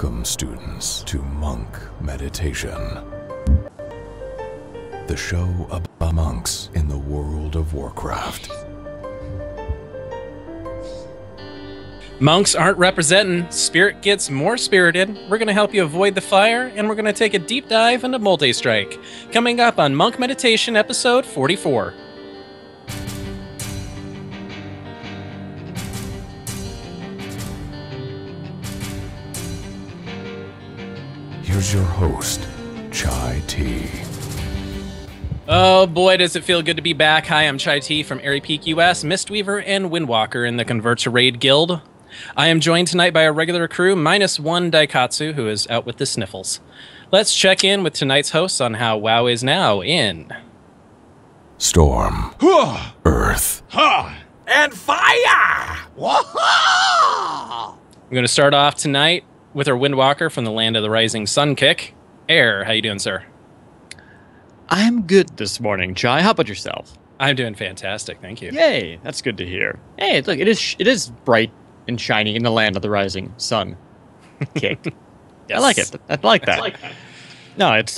Welcome, students, to Monk Meditation, the show about monks in the world of Warcraft. Monks aren't representing. Spirit gets more spirited. We're going to help you avoid the fire, and we're going to take a deep dive into Multi-Strike. Coming up on Monk Meditation, episode 44. Here's your host, Chai T. Oh boy, does it feel good to be back. Hi, I'm Chai T from Airy Peak US, Mistweaver and Windwalker in the Convert to Raid Guild. I am joined tonight by a regular crew, minus one Daikatsu, who is out with the sniffles. Let's check in with tonight's hosts on how WoW is now in Storm, Earth, and fire! I'm going to start off tonight with our Windwalker from the Land of the Rising Sun Kick. Air, how you doing, sir? I'm good this morning, Chai. How about yourself? I'm doing fantastic, thank you. Yay, that's good to hear. Hey, look, it is bright and shiny in the Land of the Rising Sun Kick. Yes. I like it. I like that. No, it's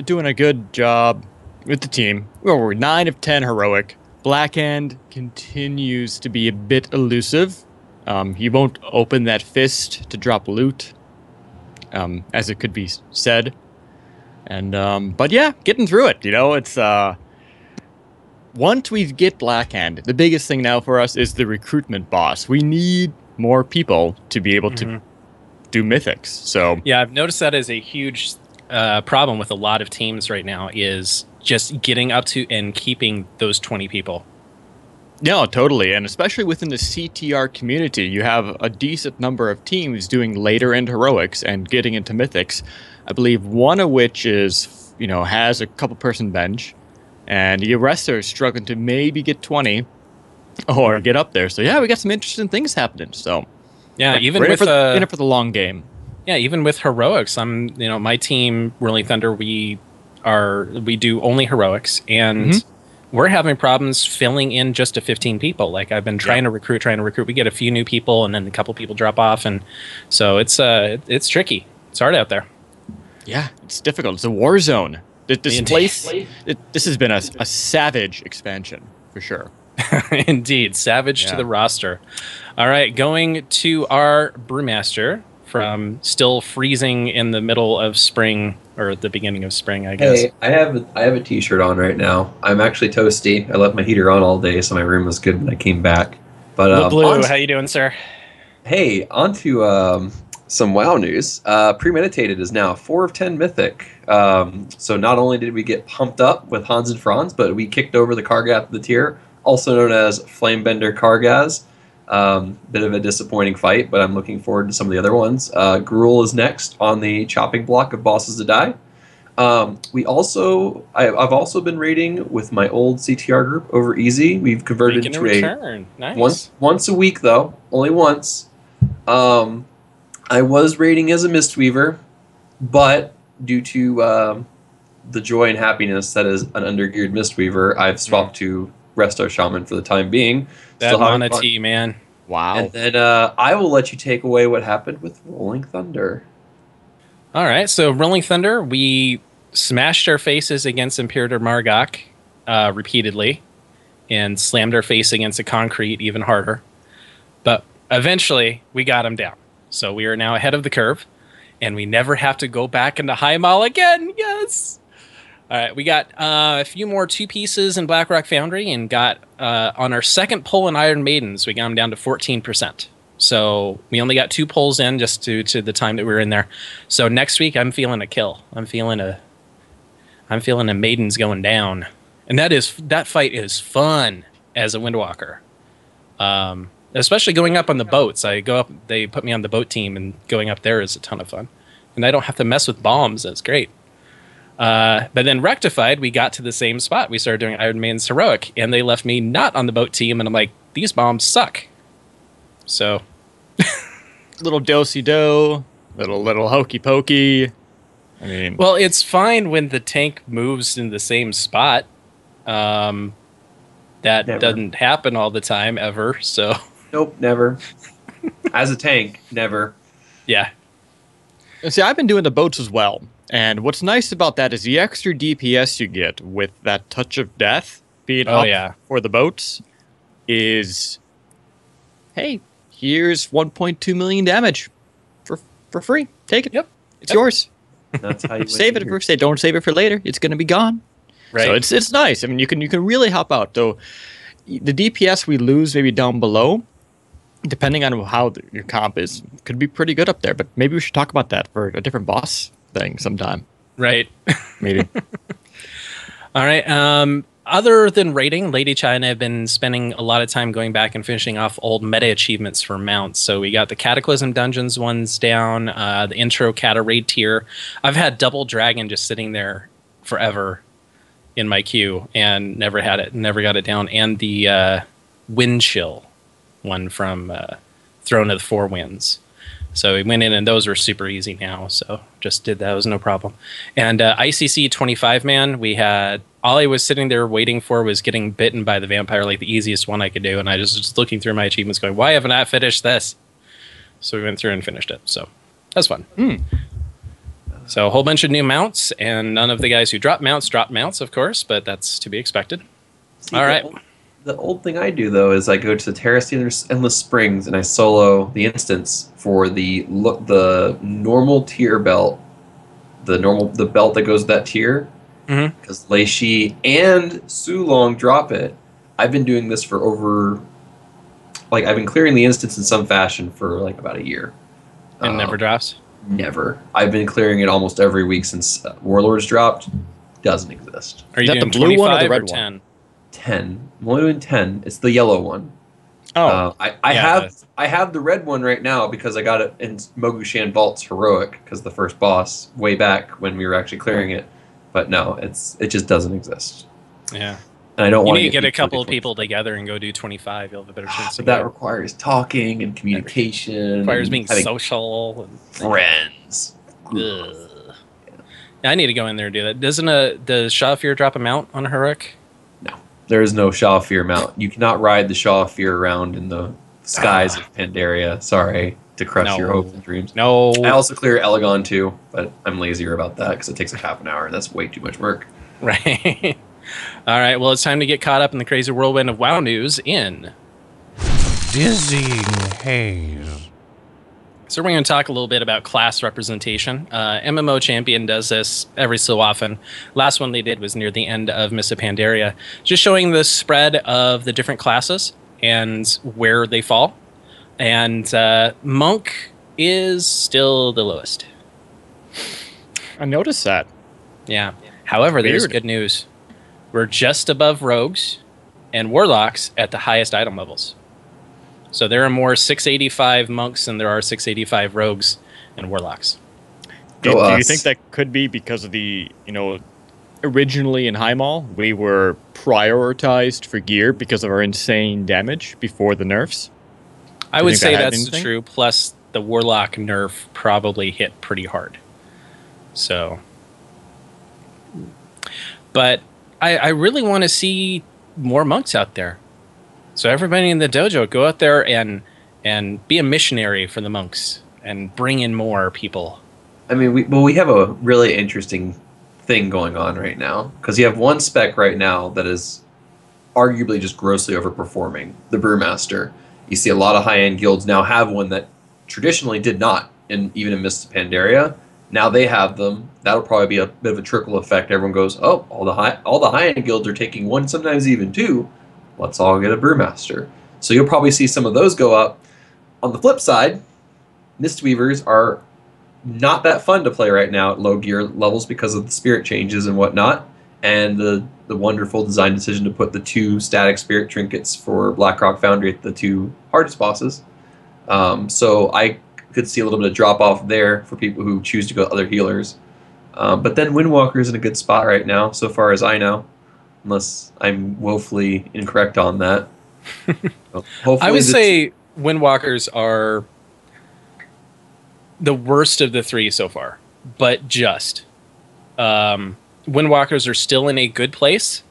doing a good job with the team. We're 9 of 10 heroic. Blackhand continues to be a bit elusive. He won't open that fist to drop loot, as it could be said. And but yeah, getting through it. You know, it's once we get Blackhand, the biggest thing now for us is the recruitment boss. We need more people to be able to do mythics. So yeah, I've noticed that as a huge problem with a lot of teams right now is just getting up to and keeping those 20 people. no, totally, and especially within the CTR community, you have a decent number of teams doing later end heroics and getting into mythics. I believe one of which is, has a couple person bench, and the rest are struggling to maybe get 20 or get up there. So yeah, we got some interesting things happening. So Yeah, even in with it for the long game. Yeah, even with heroics, my team, Whirling Thunder, we do only heroics, and we're having problems filling in just to 15 people. Like I've been trying to recruit. We get a few new people, and then a couple people drop off, and so it's tricky. It's hard out there. Yeah, it's difficult. It's a war zone. This place, this has been a savage expansion for sure. Indeed, savage to the roster. All right, going to our brewmaster from still freezing in the middle of spring, or at the beginning of spring, I guess. Hey, I have a t-shirt on right now. I'm actually toasty. I left my heater on all day, so my room was good when I came back. But Blue, how you doing, sir? Hey, on to some WoW news. Premeditated is now 4 of 10 mythic. So not only did we get pumped up with Hans and Franz, but we kicked over the Kargath of the tier, also known as Flamebender Kargaz. Bit of a disappointing fight, but I'm looking forward to some of the other ones. Gruul is next on the chopping block of bosses to die. I've also been raiding with my old CTR group over Easy. We've converted Making to a return. Nice. once a week though, only once. I was raiding as a Mistweaver, but due to the joy and happiness that is an undergeared Mistweaver, I've swapped to Resto Shaman for the time being. That Mana T, man. Wow. And then I will let you take away what happened with Rolling Thunder. All right, so Rolling Thunder, we smashed our faces against Imperator Margok repeatedly and slammed our face against the concrete even harder. But eventually, we got him down. So we are now ahead of the curve, and we never have to go back into High Mall again. Yes! All right, we got a few more 2 pieces in Blackrock Foundry, and got on our second pull in Iron Maidens, we got them down to 14%. So we only got 2 pulls in just due to the time that we were in there. So next week, I'm feeling a kill. I'm feeling a Maidens going down, and that fight is fun as a Windwalker. Especially going up on the boats. I go up, they put me on the boat team, and going up there is a ton of fun. And I don't have to mess with bombs. That's great. But then Rectified, we got to the same spot. We started doing Iron Man's Heroic, and they left me not on the boat team, and I'm like, these bombs suck. So. Little do-si-do, little hokey-pokey. I mean, well, it's fine when the tank moves in the same spot. That Never. doesn't happen all the time, ever, so. Nope, never. As a tank, never. Yeah. And see, I've been doing the boats as well. And what's nice about that is the extra DPS you get with that touch of death being up for the boats is, hey, here's 1.2 million damage for free. Take it. Yep. It's yours. That's how you Save it for say. Don't save it for later. It's going to be gone. Right. So it's nice. I mean, you can really help out. Though the DPS we lose maybe down below, depending on how your comp is, could be pretty good up there. But maybe we should talk about that for a different boss thing sometime. Right. Maybe. All right. Other than raiding, Lady China have been spending a lot of time going back and finishing off old meta achievements for mounts. So we got the Cataclysm Dungeons ones down, the intro Cata raid tier. I've had Double Dragon just sitting there forever in my queue and never got it down. And the Wind Chill one from Throne of the Four Winds. So we went in, and those were super easy now. So just did that. It was no problem. And ICC 25-man, we had... All I was sitting there waiting for was getting bitten by the vampire, like the easiest one I could do. And I was just looking through my achievements going, why haven't I finished this? So we went through and finished it. So that was fun. So a whole bunch of new mounts, and none of the guys who drop mounts, of course, but that's to be expected. See, all right. The old thing I do, though, is I go to the Terrace Endless Springs and I solo the instance for the normal tier belt, the belt that goes with that tier, because Lei Shi and Sulong drop it. I've been doing this for over, I've been clearing the instance in some fashion for about a year. And never drops? Never. I've been clearing it almost every week since Warlords dropped. Doesn't exist. Are you doing the blue one or the red 10? one? 10. I'm only doing 10. It's the yellow one. Oh, I have the red one right now because I got it in Mogushan Vault's Heroic because the first boss way back when we were actually clearing it. But no, it just doesn't exist. Yeah. And I don't want to get a couple of people together and go do 25. You'll have a better chance. But that requires talking and communication. Requires being social and friends. Yeah, I need to go in there and do that. Does Shaw of Fear drop a mount on a Heroic? No. There is no Shaw of Fear mount. You cannot ride the Shaw of Fear around in the skies of Pandaria. Sorry to crush your hopes and dreams. No. I also clear Elegon too, but I'm lazier about that because it takes half an hour and that's way too much work. Right. All right. Well, it's time to get caught up in the crazy whirlwind of WoW news in Dizzying Haze. So we're going to talk a little bit about class representation. MMO Champion does this every so often. Last one they did was near the end of Mists of Pandaria, just showing the spread of the different classes and where they fall. And Monk is still the lowest. I noticed that. Yeah. However, there's good news. We're just above Rogues and Warlocks at the highest item levels. So there are more 685 monks than there are 685 rogues and warlocks. Do you think that could be because of the, originally in Highmaul, we were prioritized for gear because of our insane damage before the nerfs? I would say that's true. Plus, the warlock nerf probably hit pretty hard. So, but I really want to see more monks out there. So everybody in the dojo, go out there and be a missionary for the monks and bring in more people. I mean, we have a really interesting thing going on right now because you have one spec right now that is arguably just grossly overperforming, the Brewmaster. You see a lot of high-end guilds now have one that traditionally did not, even in Mists of Pandaria. Now they have them. That'll probably be a bit of a trickle effect. Everyone goes, oh, all the high-end guilds are taking one, sometimes even two. Let's all get a Brewmaster. So you'll probably see some of those go up. On the flip side, Mistweavers are not that fun to play right now at low gear levels because of the spirit changes and whatnot, and the wonderful design decision to put the 2 static spirit trinkets for Blackrock Foundry at the 2 hardest bosses. So I could see a little bit of drop off there for people who choose to go other healers. But then Windwalker's in a good spot right now, so far as I know. Unless I'm woefully incorrect on that. I would say Windwalkers are the worst of the 3 so far, but just. Windwalkers are still in a good place,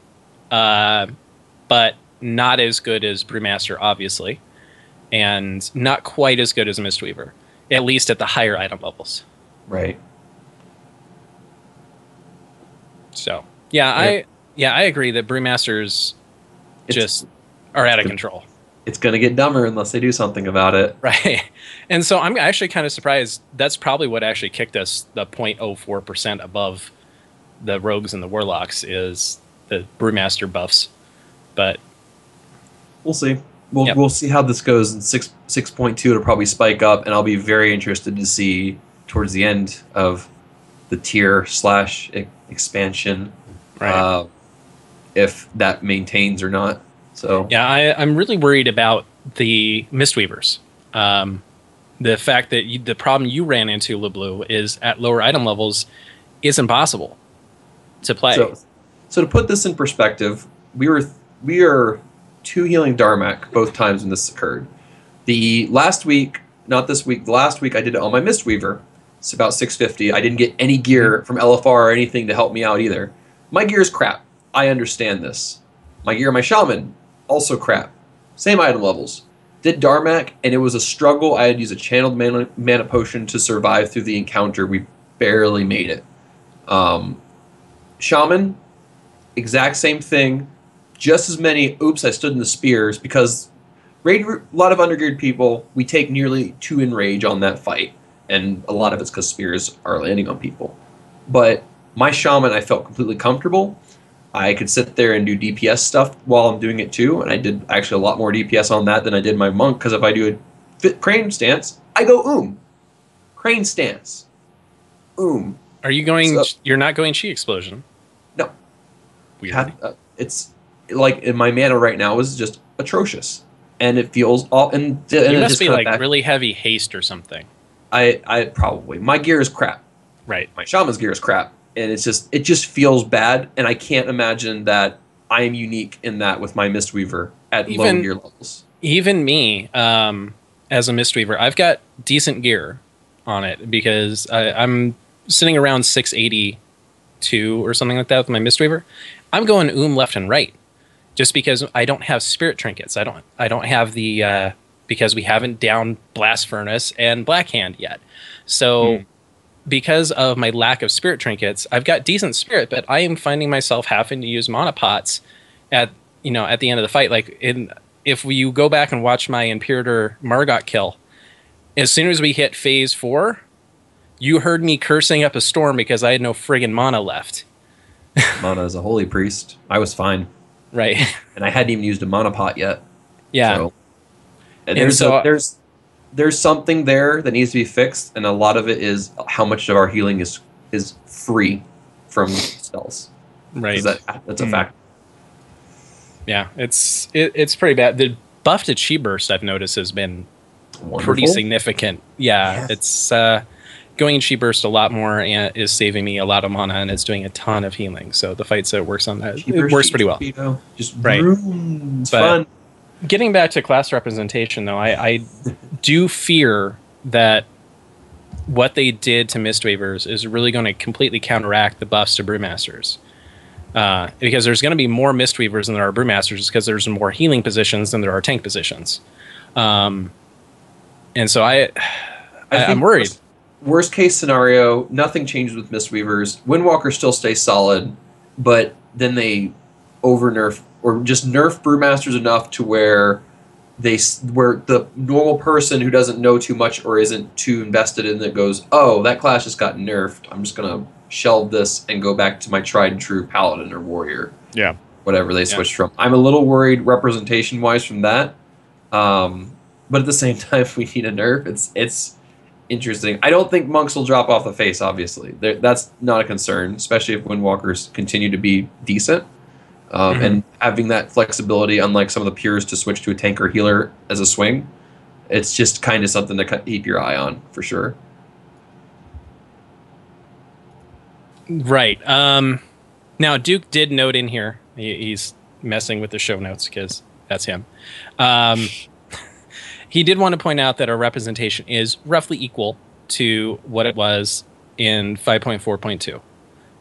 but not as good as Brewmaster, obviously, and not quite as good as Mistweaver. at least at the higher item levels. Right. So I agree that brewmasters just are out of control. It's going to get dumber unless they do something about it. Right. And so I'm actually kind of surprised. That's probably what actually kicked us the 0.04% above the rogues and the warlocks is the brewmaster buffs. But we'll see. We'll see how this goes. In 6.2, it'll probably spike up, and I'll be very interested to see towards the end of the tier / expansion if that maintains or not. So yeah, I'm really worried about the Mistweavers. The fact that the problem you ran into, LeBlue, is at lower item levels is impossible to play. So to put this in perspective, we are 2 healing Darmak both times when this occurred. The last week, not this week, the last week I did it on my Mistweaver. It's about 650. I didn't get any gear from LFR or anything to help me out either. My gear is crap. I understand this. My gear, my Shaman, also crap. Same item levels. Did Darmak, and it was a struggle. I had to use a channeled mana potion to survive through the encounter. We barely made it. Shaman, exact same thing. Just as many, oops, I stood in the spears, because a lot of undergeared people, we take nearly 2 in rage on that fight. And a lot of it's because spears are landing on people. But my Shaman, I felt completely comfortable. I could sit there and do DPS stuff while I'm doing it too, and I did actually a lot more DPS on that than I did my monk, because if I do a crane stance, I go crane stance, Are you going? You're not going chi explosion? No. Weird. It's like in my mana right now is just atrocious, and it feels all. And you must be like really heavy haste or something. I probably, my gear is crap. Right. My Shaman's gear is crap. And it just feels bad, and I can't imagine that I am unique in that with my Mistweaver at low gear levels. Even me, as a Mistweaver, I've got decent gear on it because I'm sitting around 682 or something like that with my Mistweaver. I'm going left and right, just because I don't have spirit trinkets. I don't have the because we haven't downed Blast Furnace and Blackhand yet, so. Because of my lack of spirit trinkets, I've got decent spirit, but I am finding myself having to use mana pots at the end of the fight. Like if you go back and watch my Imperator Margok kill, as soon as we hit phase 4, you heard me cursing up a storm because I had no friggin' mana left. Mana is a holy priest. I was fine. Right. And I hadn't even used a mana pot yet. Yeah. So, there's something there that needs to be fixed, and a lot of it is how much of our healing is free from spells. Right. That's a fact. Yeah, it's pretty bad. The buff to Chi Burst, I've noticed, has been pretty significant. Yeah, yes. It's going Chi Burst a lot more and is saving me a lot of mana, and it's doing a ton of healing. So the fights that it works on that, it works pretty well. Just right. It's fun. Getting back to class representation, though, I do fear that what they did to Mistweavers is really going to completely counteract the buffs to Brewmasters. Because there's going to be more Mistweavers than there are Brewmasters because there's more healing positions than there are tank positions. And so I'm worried. Worst case scenario, nothing changes with Mistweavers. Windwalkers still stay solid, but then they over-nerf or just nerf Brewmasters enough to where the normal person who doesn't know too much or isn't too invested in it goes, oh, that class just got nerfed. I'm just going to shelve this and go back to my tried and true Paladin or Warrior. Yeah. Whatever they switched from. I'm a little worried representation-wise from that. But at the same time, if we need a nerf, it's interesting. I don't think monks will drop off the face, obviously. That's not a concern, especially if Windwalkers continue to be decent. And having that flexibility, unlike some of the pures, to switch to a tank or healer as a swing, it's just kind of something to keep your eye on, for sure. Right. Now, Duke did note in here, he's messing with the show notes because that's him. He did want to point out that our representation is roughly equal to what it was in 5.4.2.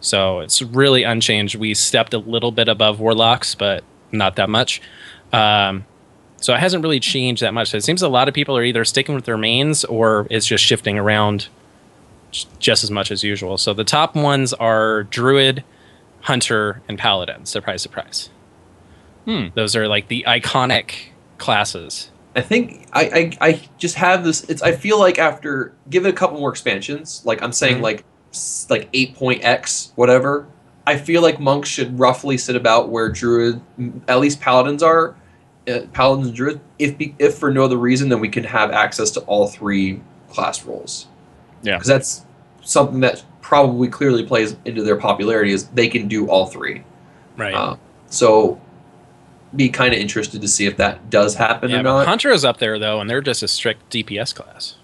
So it's really unchanged. We stepped a little bit above Warlocks, but not that much. So So it hasn't really changed that much. So it seems a lot of people are either sticking with their mains or it's just shifting around just as much as usual. So the top ones are Druid, Hunter, and Paladin. Surprise, surprise. Those are like the iconic classes. I think I just have this. I feel like after give it a couple more expansions, like I'm saying like 8.x whatever. I feel like monks should roughly sit about where Druid, at least Paladins are. Paladins and Druid, if for no other reason than we can have access to all 3 class roles. Yeah, because that's something that probably clearly plays into their popularity is they can do all 3. Right. So be kind of interested to see if that does happen or not. Hunter is up there though, and they're just a strict DPS class.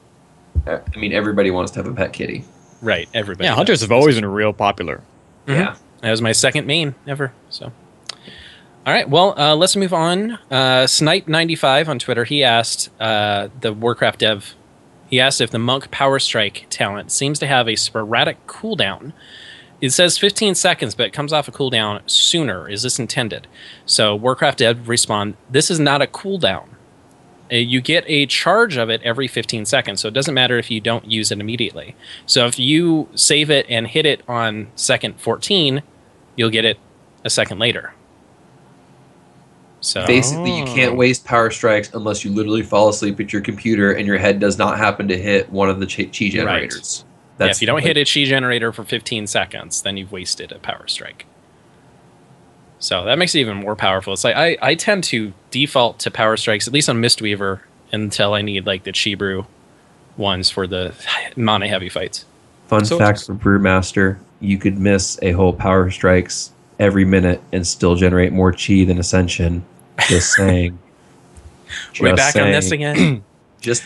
I mean, everybody wants to have a pet kitty. Right. Everybody. yeah. Hunters have always been real popular. Yeah. That was my second main ever. So, all right. Well, let's move on. Snipe95 on Twitter. He asked the Warcraft dev. He asked if the Monk Power Strike talent seems to have a sporadic cooldown. It says 15 seconds, but it comes off a cooldown sooner. Is this intended? So Warcraft dev respond, this is not a cooldown. You get a charge of it every 15 seconds, so it doesn't matter if you don't use it immediately. So if you save it and hit it on second 14, you'll get it a second later. So basically, you can't waste power strikes unless you literally fall asleep at your computer and your head does not happen to hit one of the chi generators. Right. If you don't hit a chi generator for 15 seconds, then you've wasted a power strike. So that makes it even more powerful. It's like I tend to default to power strikes, at least on Mistweaver, until I need like the Chi Brew ones for the mana heavy fights. Fun fact for Brewmaster, you could miss a whole power strikes every minute and still generate more chi than Ascension. Just saying. We're back on this again.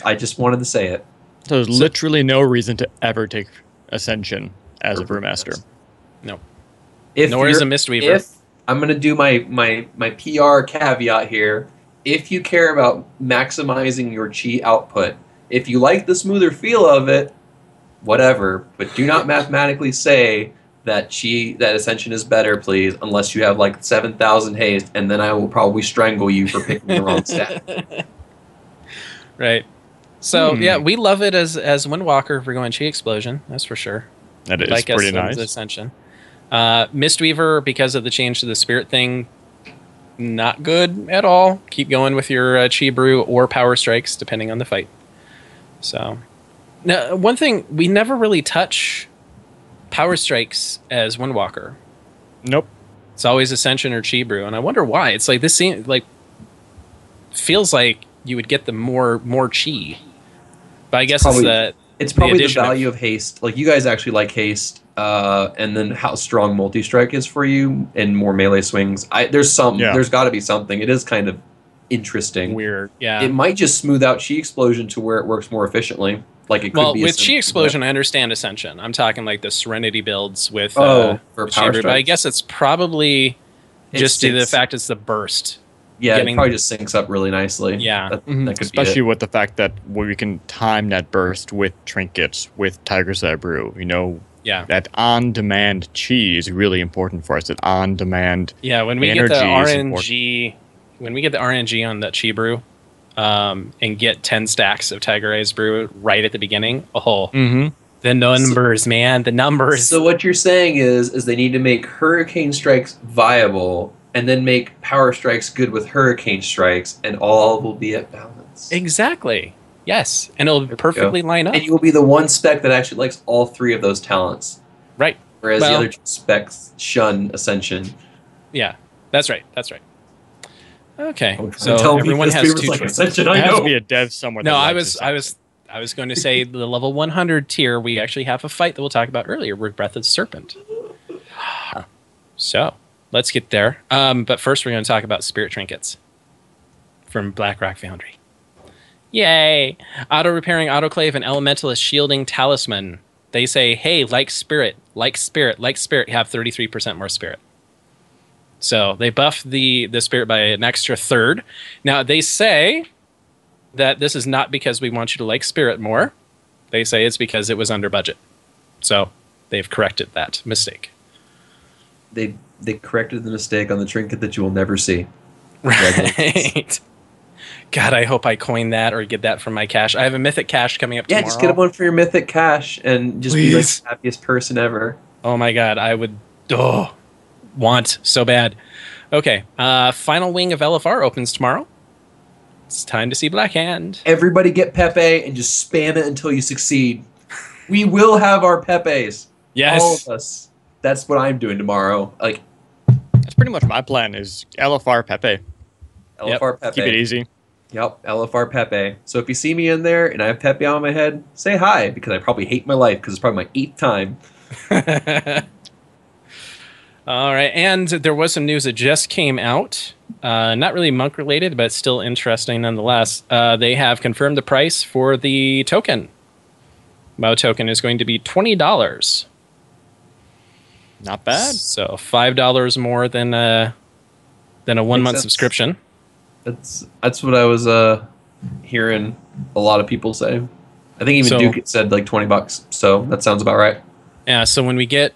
I just wanted to say it. So there's literally no reason to ever take Ascension as a Brewmaster. No. Nor is a Mistweaver. If I'm going to do my PR caveat here. If you care about maximizing your chi output, if you like the smoother feel of it, whatever, but do not mathematically say that Ascension is better, please, unless you have like 7,000 haste, and then I will probably strangle you for picking the wrong stat. Right. So yeah, we love it as Windwalker if we're going Chi Explosion. That's for sure. That is pretty nice. Ascension. Mistweaver, because of the change to the spirit thing, not good at all. Keep going with your Chi Brew or Power Strikes, depending on the fight. So, now one thing, we never really touch Power Strikes as Windwalker. Nope. It's always Ascension or Chi Brew, and I wonder why. It's like this feels like you would get the more Chi. But I guess it's probably the value of haste. Like, you guys actually like haste. And then how strong multi-strike is for you and more melee swings. There's got to be something. It is kind of interesting. Weird. Yeah. It might just smooth out Chi Explosion to where it works more efficiently. Like it could be with Chi Explosion, I understand Ascension. I'm talking like the Serenity builds with for Power Strikes. But I guess it's probably just due to the fact it's the burst. Yeah, it probably just syncs up really nicely. Yeah. That could especially be with the fact that we can time that burst with trinkets, with Tiger's Eye Brew. Yeah. That on-demand chi is really important for us. That on-demand when we get the RNG, on that Chi Brew, and get 10 stacks of Tiger Eyes Brew right at the beginning, the numbers, man, the numbers. So what you're saying is they need to make Hurricane Strikes viable, and then make Power Strikes good with Hurricane Strikes, and all will be at balance. Exactly. Yes, and it'll perfectly line up. And you will be the one spec that actually likes all 3 of those talents. Right. Whereas the other 2 specs shun Ascension. Yeah, that's right. Okay, so everyone has 2 choices. There has to be a dev somewhere. No, I was going to say the level 100 tier. We actually have a fight that we'll talk about earlier with Breath of the Serpent. So let's get there. But first, we're going to talk about Spirit Trinkets from Blackrock Foundry. Yay! Auto repairing autoclave and elementalist shielding talisman. They say, hey, like spirit, you have 33% more spirit. So they buff the spirit by an extra third. Now they say that this is not because we want you to like spirit more. They say it's because it was under budget. So they've corrected that mistake. They corrected the mistake on the trinket that you will never see. Right. God, I hope I coin that or get that from my cache. I have a mythic cache coming up Yeah, tomorrow. just get one for your mythic cache and just be like Please. the happiest person ever. Oh my God, I would want so bad. Okay, final wing of LFR opens tomorrow. It's time to see Blackhand. Everybody get Pepe and just spam it until you succeed. We will have our Pepes. Yes. All of us. That's what I'm doing tomorrow. Like That's pretty much my plan. Is LFR Pepe. LFR Pepe. Keep it easy. Yep, LFR Pepe. So if you see me in there and I have Pepe on my head, say hi because I probably hate my life because it's probably my 8th time. All right, and there was some news that just came out. Not really monk related, but still interesting nonetheless. They have confirmed the price for the token. Mo token is going to be $20. Not bad. So $5 more than a 1 month sense. subscription. That's what I was hearing a lot of people say. I think even So- Duke said like $20, so that sounds about right. Yeah. So when we get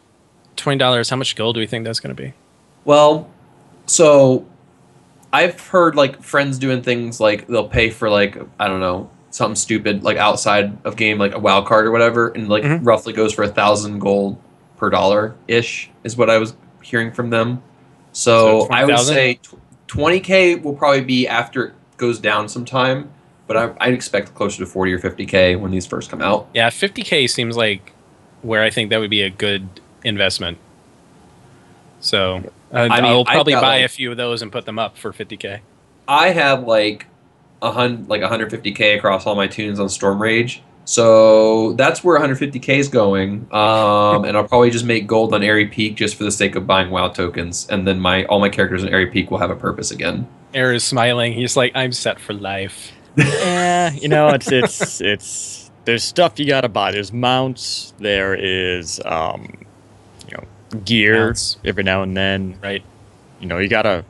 $20, how much gold do we think that's going to be? Well, so I've heard like friends doing things like they'll pay for like I don't know something stupid like outside of game like a WoW card or whatever, and like Mhm. roughly goes for 1,000 gold per dollar ish is what I was hearing from them. So I would 20,000? say 20K will probably be after it goes down sometime, but I'd expect closer to 40 or 50K when these first come out. Yeah, 50K seems like where I think that would be a good investment. So mean, I'll I've probably got, buy like- a few of those and put them up for 50K. I have like 150K across all my tunes on Storm Rage, so that's where 150K is going. And I'll probably just make gold on Airy Peak just for the sake of buying WoW tokens, and then all my characters in Airy Peak will have a purpose again. Air is smiling. He's like, I'm set for life. Yeah, you know, it's there's stuff you gotta buy. There's mounts. There is gear Mounts. every now and then. Right. You know, you gotta.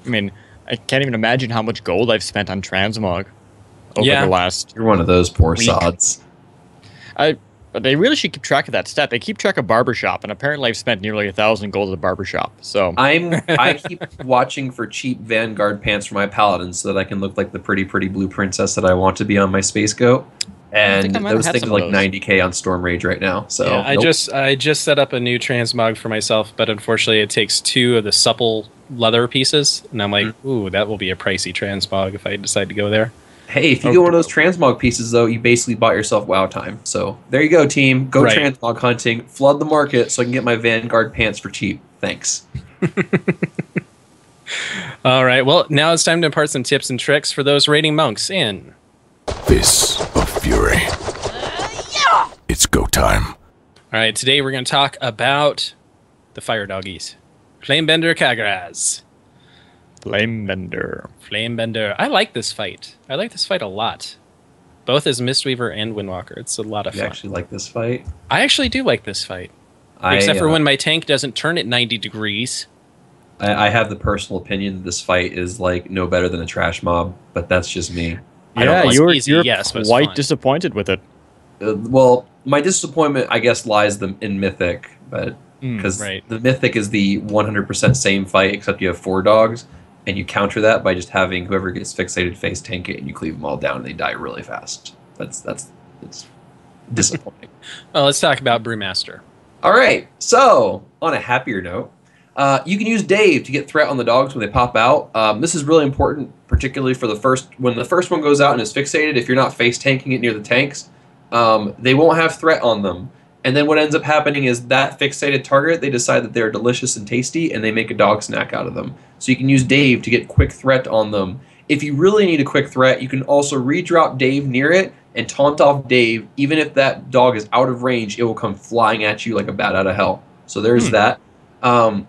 I mean, I can't even imagine how much gold I've spent on transmog over Yeah. the last. You're one of those poor Weak. sods. But they really should keep track of that stat. They keep track of barbershop, and apparently I've spent nearly 1,000 gold at the barbershop. So I keep watching for cheap Vanguard pants for my paladin so that I can look like the pretty blue princess that I want to be on my space goat. And think I might have those had things are some of like those. 90K on Storm Rage right now. So Yeah, I nope. just set up a new transmog for myself, but unfortunately it takes 2 of the supple leather pieces, and I'm like, ooh, that will be a pricey transmog if I decide to go there. Hey, if you get one of those transmog pieces, though, you basically bought yourself WoW time. So there you go, team. Go Right. transmog hunting. Flood the market so I can get my Vanguard pants for cheap. Thanks. All right, well, now it's time to impart some tips and tricks for those raiding monks in. Fists of Fury. It's go time. All right, today we're going to talk about the fire doggies. Flamebender Kagraz. Flamebender. Flamebender. I like this fight. I like this fight a lot. Both as Mistweaver and Windwalker. It's a lot of You fun. actually like this fight? I actually do like this fight. Except for I, when my tank doesn't turn at 90 degrees. I have the personal opinion that this fight is like no better than a trash mob, but that's just me. I don't Yeah, know. you're It's easy, you're yes, but it's quite fun. disappointed with it. Well, my disappointment, I guess, lies in Mythic, but because right. the Mythic is the 100% same fight, except you have 4 dogs, and you counter that by just having whoever gets fixated face tank it, and you cleave them all down, and they die really fast. It's disappointing. Well, let's talk about Brewmaster. All right, so on a happier note, you can use Dave to get threat on the dogs when they pop out. This is really important, particularly for when the first one goes out and is fixated. If you're not face tanking it near the tanks, they won't have threat on them. And then what ends up happening is that fixated target, they decide that they're delicious and tasty, and they make a dog snack out of them. So you can use Dave to get quick threat on them. If you really need a quick threat, you can also redrop Dave near it and taunt off Dave. Even if that dog is out of range, it will come flying at you like a bat out of hell. So there's that.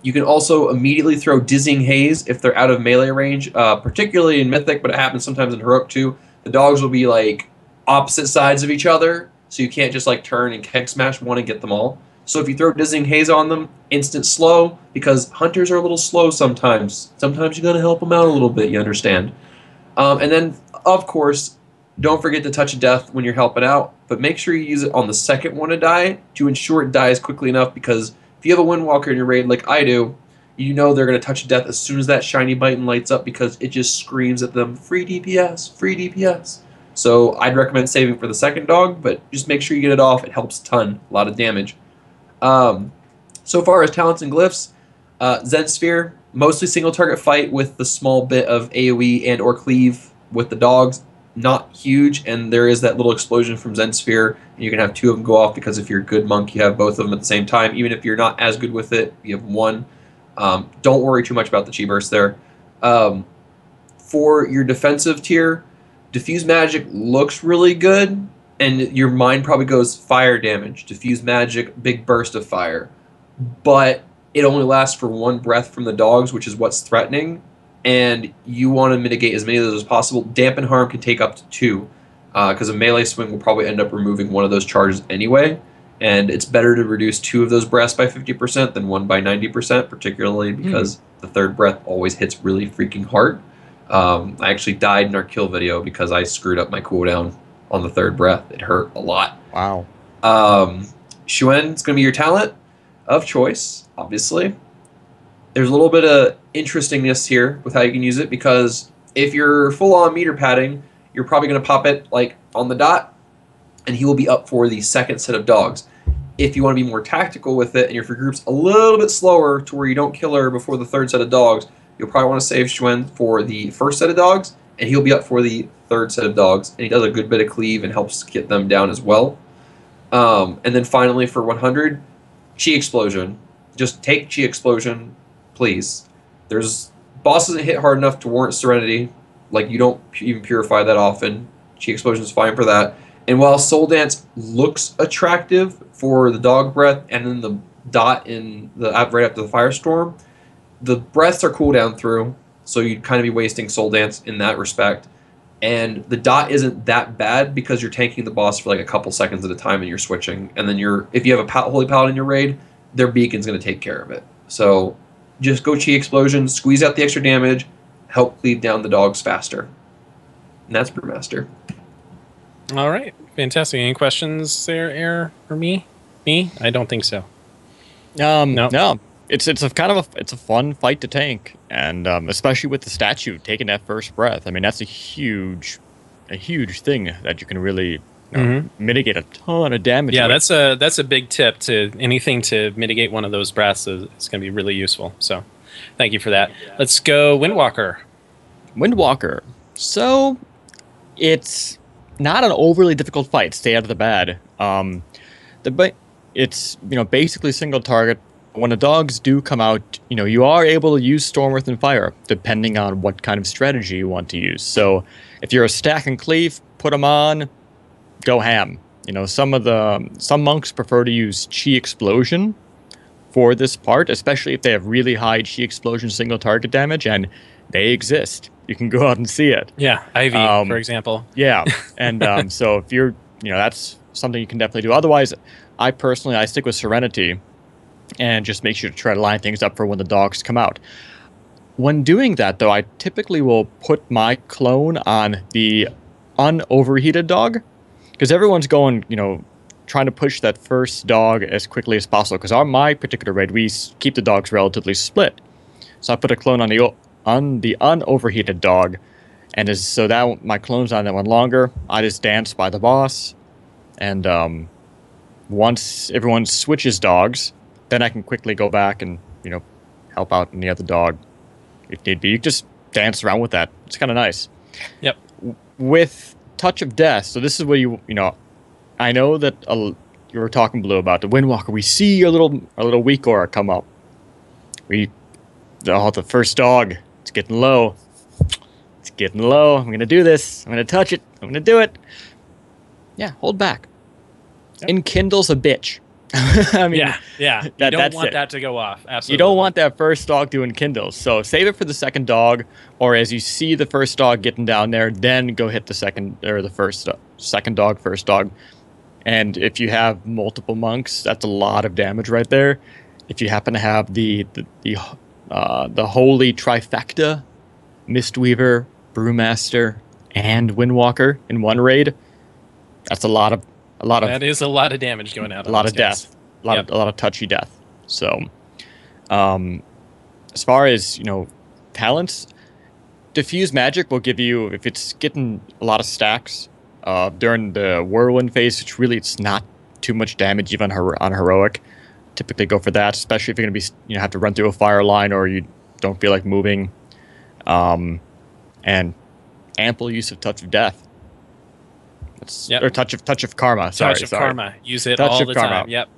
You can also immediately throw Dizzying Haze if they're out of melee range, particularly in Mythic, but it happens sometimes in Heroic too. The dogs will be like opposite sides of each other, so you can't just like turn and keg smash one and get them all. So if you throw Dizzying Haze on them, instant slow, because hunters are a little slow sometimes. Sometimes you gotta help them out a little bit, you understand. And then, of course, don't forget to touch of death when you're helping out, but make sure you use it on the second one to die to ensure it dies quickly enough, because if you have a Windwalker in your raid like I do, you know they're going to touch death as soon as that shiny button lights up because it just screams at them, free DPS, free DPS. So I'd recommend saving for the second dog, but just make sure you get it off. It helps a ton, a lot of damage. So far as talents and glyphs, Zen Sphere, mostly single target fight with the small bit of AoE and or cleave with the dogs. Not huge, and there is that little explosion from Zen Sphere, and you can have 2 of them go off because if you're a good monk, you have both of them at the same time. Even if you're not as good with it, you have one. Don't worry too much about the chi burst there. For your defensive tier, Diffuse Magic looks really good, and your mind probably goes fire damage, Diffuse Magic, big burst of fire. But it only lasts for 1 breath from the dogs, which is what's threatening, and you want to mitigate as many of those as possible. Dampen Harm can take up to 2, because a melee swing will probably end up removing 1 of those charges anyway, and it's better to reduce 2 of those breaths by 50% than 1 by 90%, particularly because the 3rd breath always hits really freaking hard. I actually died in our kill video because I screwed up my cooldown on the 3rd breath. It hurt a lot. Wow. Xuan's going to be your talent of choice, obviously. There's a little bit of interestingness here with how you can use it, because if you're full on meter padding, you're probably going to pop it like on the dot, and he will be up for the second set of dogs. If you want to be more tactical with it, and if your group's a little bit slower to where you don't kill her before the 3rd set of dogs, you'll probably want to save Xuan for the 1st set of dogs, and he'll be up for the 3rd set of dogs, and he does a good bit of cleave and helps get them down as well. And then finally for 100, Chi Explosion. Just take Chi Explosion, please. There's boss doesn't hit hard enough to warrant Serenity. Like, you don't even purify that often. Chi Explosion is fine for that. And while Soul Dance looks attractive for the dog breath and then the dot in the right after the Firestorm, the breaths are cooldown through, so you'd kind of be wasting Soul Dance in that respect. And the dot isn't that bad because you're tanking the boss for like a couple seconds at a time and you're switching. And then if you have a Holy Paladin in your raid, their beacon's going to take care of it. So just go Chi Explosion, squeeze out the extra damage, help cleave down the dogs faster. And that's Brewmaster. All right. Fantastic. Any questions there, Air, or me? Me? I don't think so. No. It's a kind of a fun fight to tank, and especially with the statue taking that first breath. I mean, that's a huge thing that you can really mitigate a ton of damage. Yeah, with. that's a big tip. To anything to mitigate one of those breaths is going to be really useful. So, thank you for that. Let's go Windwalker. Windwalker. So, it's not an overly difficult fight. Stay out of the bad. It's basically single target. When the dogs do come out, you are able to use Storm Earth and Fire, depending on what kind of strategy you want to use. So if you're a stack and cleave, put them on, go ham. Some monks prefer to use Chi Explosion for this part, especially if they have really high Chi Explosion single target damage, and they exist. You can go out and see it. Yeah, Ivy, for example. Yeah, and so if you're, that's something you can definitely do. Otherwise, I stick with Serenity, and just make sure to try to line things up for when the dogs come out. When doing that, though, I typically will put my clone on the unoverheated dog, because everyone's going, trying to push that first dog as quickly as possible, because on my particular raid, we keep the dogs relatively split. So I put a clone on the unoverheated dog, and so that my clone's on that one longer, I just dance by the boss, and once everyone switches dogs, then I can quickly go back and, help out in the other dog if need be. You just dance around with that. It's kind of nice. Yep. With Touch of Death, so this is where I know that you were talking, Blue, about the Windwalker. We see a little weak aura come up. The first dog, it's getting low. It's getting low. I'm going to do this. I'm going to touch it. I'm going to do it. Yeah, hold back. Yep. Enkindle's a bitch. I mean, yeah. You don't want that to go off. Absolutely. You don't want that first dog to enkindle. So save it for the second dog, or as you see the first dog getting down there, then go hit the second dog, first dog. And if you have multiple monks, that's a lot of damage right there. If you happen to have the holy trifecta, Mistweaver, Brewmaster, and Windwalker in one raid, that's a lot of that is a lot of damage going out. A lot of death. A lot of touchy death. So, as far as talents, diffuse magic will give you, if it's getting a lot of stacks during the whirlwind phase, it's not too much damage even on heroic. Typically go for that, especially if you're going to be have to run through a fire line or you don't feel like moving. And ample use of Touch of Death. Or touch of Karma. Touch of Karma. Use it all the time. Yep.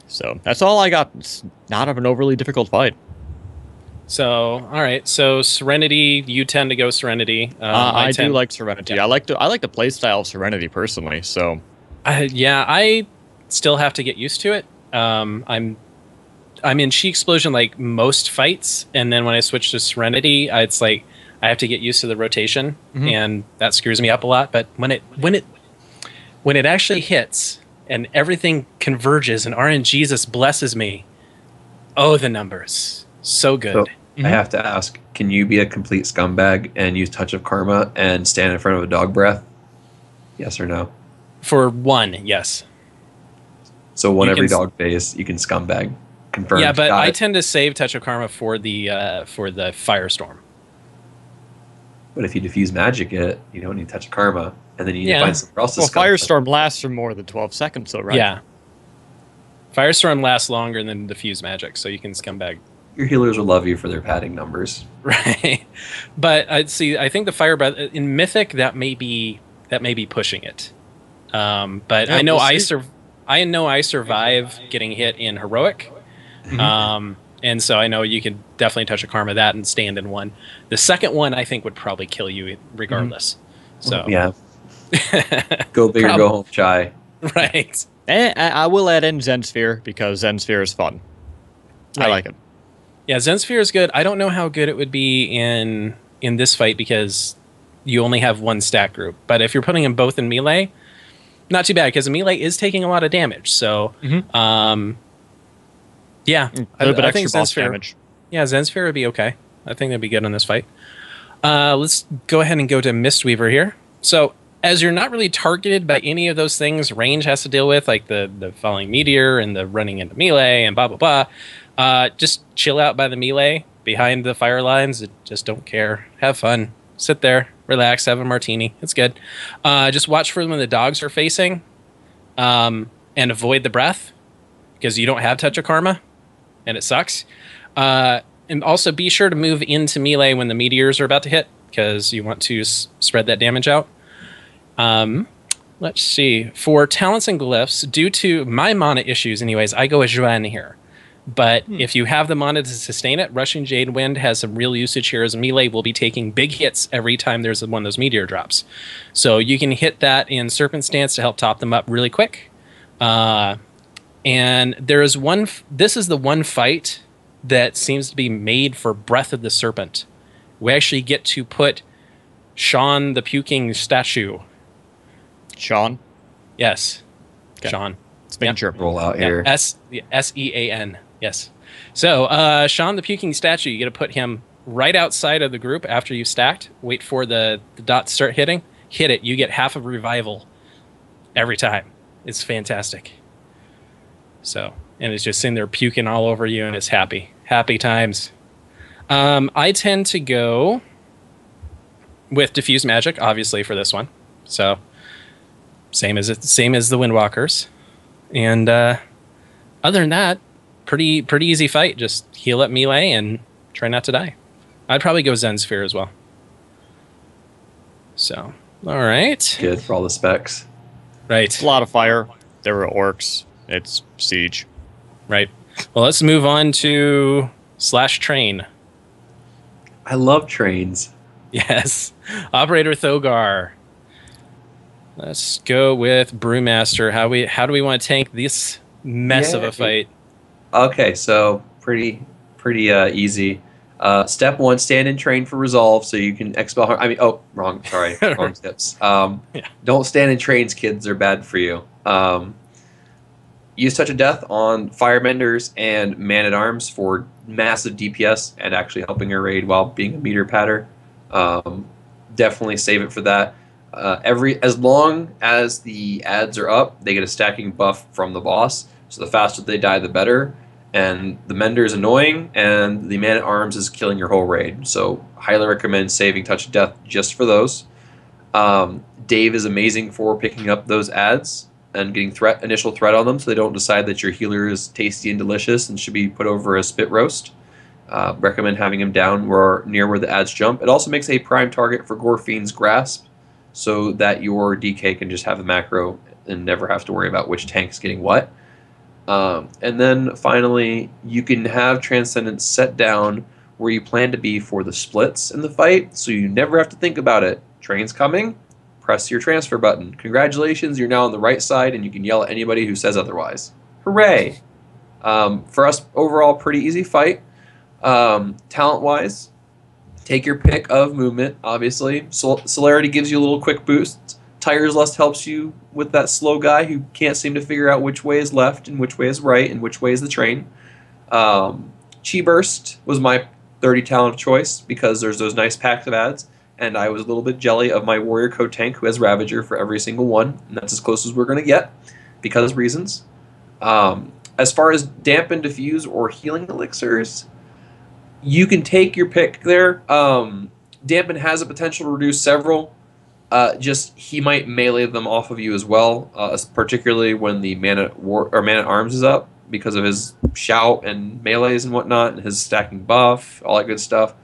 So that's all I got. It's not an overly difficult fight. So, all right. So Serenity, you tend to go Serenity. I do like Serenity. Yeah. I like the play style of Serenity personally. So, I still have to get used to it. I'm in Chi Explosion like most fights, and then when I switch to Serenity, it's like I have to get used to the rotation, and that screws me up a lot. But when it actually hits and everything converges and RNGesus blesses me, oh, the numbers, so good. So, I have to ask, can you be a complete scumbag and use Touch of Karma and stand in front of a dog breath? Yes or no? For one, yes. So every dog phase, you can scumbag. Confirmed. Yeah, but I tend to save Touch of Karma for the Firestorm. But if you diffuse magic it, you don't need Touch of Karma, and then you need to find somewhere else to Firestorm lasts for more than 12 seconds, though, right? Yeah. Firestorm lasts longer than diffuse magic, so you can scumbag. Your healers will love you for their padding numbers. Right. But I think the Fire Breath in Mythic that may be pushing it. But I know I know I survive getting hit in Heroic. And so I know you can definitely Touch a Karma that and stand in one. The second one I think would probably kill you regardless. So yeah. Go big or go home, Chai. Right. And I will add in Zen Sphere because Zen Sphere is fun. Right. I like it. Yeah, Zen Sphere is good. I don't know how good it would be in this fight because you only have one stack group. But if you're putting them both in melee, not too bad because melee is taking a lot of damage. So, yeah, a little bit extra boss damage. Yeah, Zen Sphere would be okay. I think that'd be good in this fight. Let's go ahead and go to Mistweaver here. So, as you're not really targeted by any of those things range has to deal with, like the falling meteor and the running into melee and blah, blah, blah, just chill out by the melee behind the fire lines. Just don't care. Have fun. Sit there, relax, have a martini. It's good. Just watch for when the dogs are facing and avoid the breath because you don't have Touch of Karma and it sucks. And also be sure to move into melee when the meteors are about to hit because you want to spread that damage out. Let's see. For talents and glyphs, due to my mana issues anyways, I go as Juan here. But if you have the mana to sustain it, Rushing Jade Wind has some real usage here as melee will be taking big hits every time there's one of those meteor drops. So you can hit that in Serpent Stance to help top them up really quick. And there is this is the one fight that seems to be made for Breath of the Serpent. We actually get to put Sean the Puking statue. Sean? Yes. Okay. Sean. Let's make sure. Roll out here. S-E-A-N. Yes. So, Sean the Puking statue, you get to put him right outside of the group after you've stacked. Wait for the dots to start hitting. Hit it. You get half of revival every time. It's fantastic. So, and it's just sitting there puking all over you, and it's happy. Happy times. I tend to go with Diffuse Magic, obviously, for this one. So, same as the Windwalkers. And other than that, pretty easy fight. Just heal up melee and try not to die. I'd probably go Zen Sphere as well. So, all right. Good for all the specs. Right. It's a lot of fire. There were orcs. It's siege. Right. Well, let's move on to /train. I love trains. Yes. Operator Thogar. Let's go with Brewmaster. How do we want to tank this mess of a fight? Okay, so pretty easy. Step 1, stand and train for resolve so you can expel harm. Wrong. Sorry, wrong steps. Don't stand in trains, kids. They're bad for you. Use Touch of Death on Firebenders and Man-at-Arms for massive DPS and actually helping your raid while being a meter patter. Definitely save it for that. As long as the ads are up, they get a stacking buff from the boss. So the faster they die, the better. And the Mender is annoying, and the Man-at-Arms is killing your whole raid. So highly recommend saving Touch of Death just for those. Dave is amazing for picking up those ads and getting initial threat on them so they don't decide that your healer is tasty and delicious and should be put over a spit roast. Recommend having him down near where the ads jump. It also makes a prime target for Gorefiend's Grasp so that your DK can just have a macro and never have to worry about which tank's getting what. And then finally, you can have Transcendence set down where you plan to be for the splits in the fight, so you never have to think about it. Train's coming, press your transfer button. Congratulations, you're now on the right side, and you can yell at anybody who says otherwise. Hooray! For us, overall, pretty easy fight. Talent-wise, take your pick of movement, obviously. Celerity gives you a little quick boost. Tiger's Lust helps you with that slow guy who can't seem to figure out which way is left and which way is right and which way is the train. Chi Burst was my 30 talent of choice because there's those nice packs of ads, and I was a little bit jelly of my Warrior Code tank who has Ravager for every single one, and that's as close as we're going to get because of reasons. As far as Dampen, Diffuse, or Healing Elixirs, you can take your pick there. Dampen has a potential to reduce several. Just he might melee them off of you as well, particularly when the Man-at-Arms is up because of his shout and melees and whatnot, and his stacking buff, all that good stuff.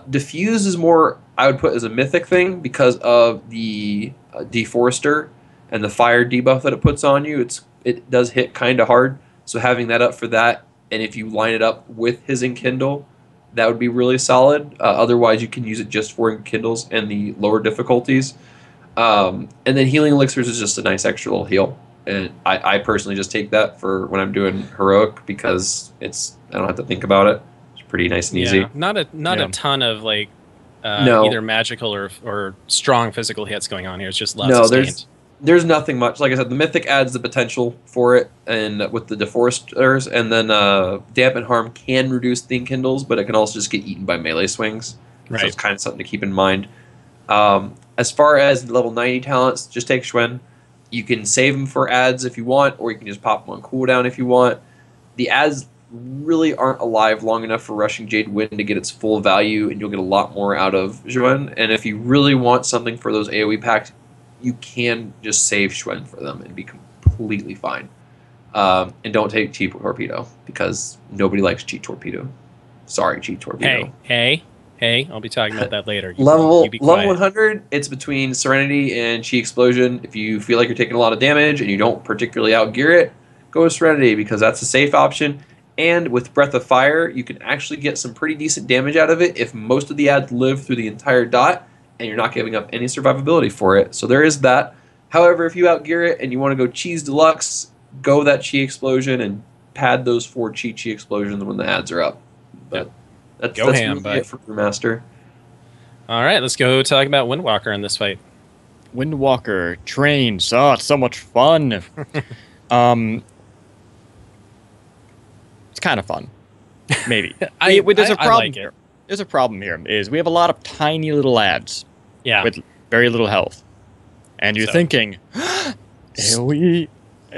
Diffuse is more, I would put as a mythic thing because of the Deforester and the fire debuff that it puts on you. It does hit kind of hard, so having that up for that, and if you line it up with his Enkindle, that would be really solid. Otherwise, you can use it just for Enkindles and the lower difficulties. And then Healing Elixirs is just a nice extra little heal. And I personally just take that for when I'm doing Heroic because I don't have to think about it. It's pretty nice and easy. Not a ton of like No. either magical or strong physical hits going on here. It's just lots No, of stains. There's nothing much. Like I said, the Mythic adds the potential for it, and with the Deforesters, and then Dampen Harm can reduce the Enkindles, but it can also just get eaten by melee swings. Right. So it's kind of something to keep in mind. As far as level 90 talents, just take Schwen. You can save them for ads if you want, or you can just pop them on cooldown if you want. The ads really aren't alive long enough for Rushing Jade Wind to get its full value, and you'll get a lot more out of Schwen. And if you really want something for those AoE packs, you can just save Schwen for them and be completely fine. And don't take Cheat Torpedo, because nobody likes Cheat Torpedo. Sorry, Cheat Torpedo. Hey, I'll be talking about that later. Level you be quiet. 100, it's between Serenity and Chi Explosion. If you feel like you're taking a lot of damage and you don't particularly outgear it, go with Serenity, because that's a safe option. And with Breath of Fire, you can actually get some pretty decent damage out of it if most of the ads live through the entire dot, and you're not giving up any survivability for it. So there is that. However, if you outgear it and you want to go Cheese Deluxe, go that Chi Explosion and pad those 4 Chi Explosions when the ads are up. But that's ham, really bud. it for Brewmaster. All right, let's go talk about Windwalker in this fight. Windwalker, trains. Oh, it's so much fun. It's kind of fun. Maybe. There's a I problem like it. here. There's a problem here, is we have a lot of tiny little ads Yeah. with very little health. And you're So- thinking, AoE.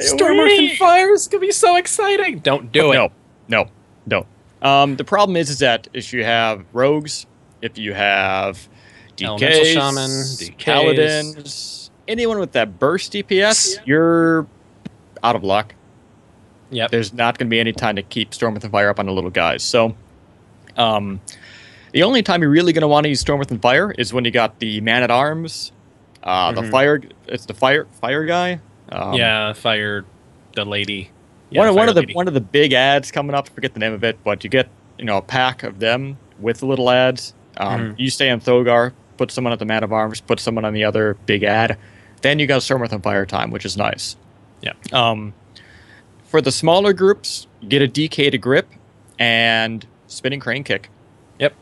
Storm Earth and Fire is going to be so exciting. Don't do it. No, don't. The problem is that if you have rogues, if you have Elemental DKs, Shaman, DKs. Paladins, anyone with that burst DPS, you're out of luck. Yep. There's not going to be any time to keep Storm Earth and Fire up on the little guys. So, the only time you're really going to want to use Storm Earth and Fire is when you got the Man-at-Arms, the fire. It's the fire guy. Fire the lady. One of the big ads coming up. I forget the name of it, but you get a pack of them with the little ads. You stay on Thogar, put someone at the Man-at-Arms, put someone on the other big ad. Then you got Storm Earth and Fire time, which is nice. Yeah. For the smaller groups, get a DK to grip and Spinning Crane Kick. Yep.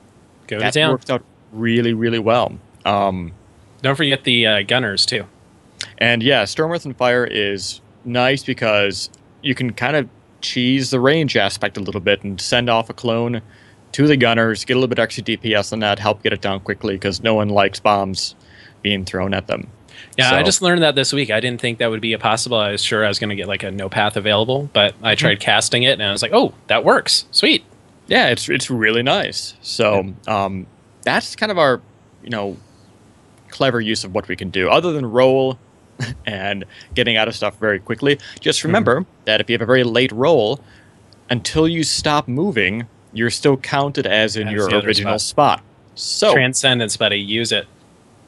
Go to That town. worked out really, really well. Don't forget the gunners, too. And yeah, Storm Earth and Fire is nice because you can kind of cheese the range aspect a little bit and send off a clone to the gunners, get a little bit extra DPS on that, help get it down quickly because no one likes bombs being thrown at them. Yeah, So- I just learned that this week. I didn't think that would be a possible. I was sure I was going to get like a no path available, but I tried casting it and I was like, oh, that works. Sweet. Yeah, it's really nice. So that's kind of our, clever use of what we can do. Other than roll and getting out of stuff very quickly, just remember that if you have a very late roll, until you stop moving, you're still counted as in As your the other original spot. So Transcendence, buddy. Use it.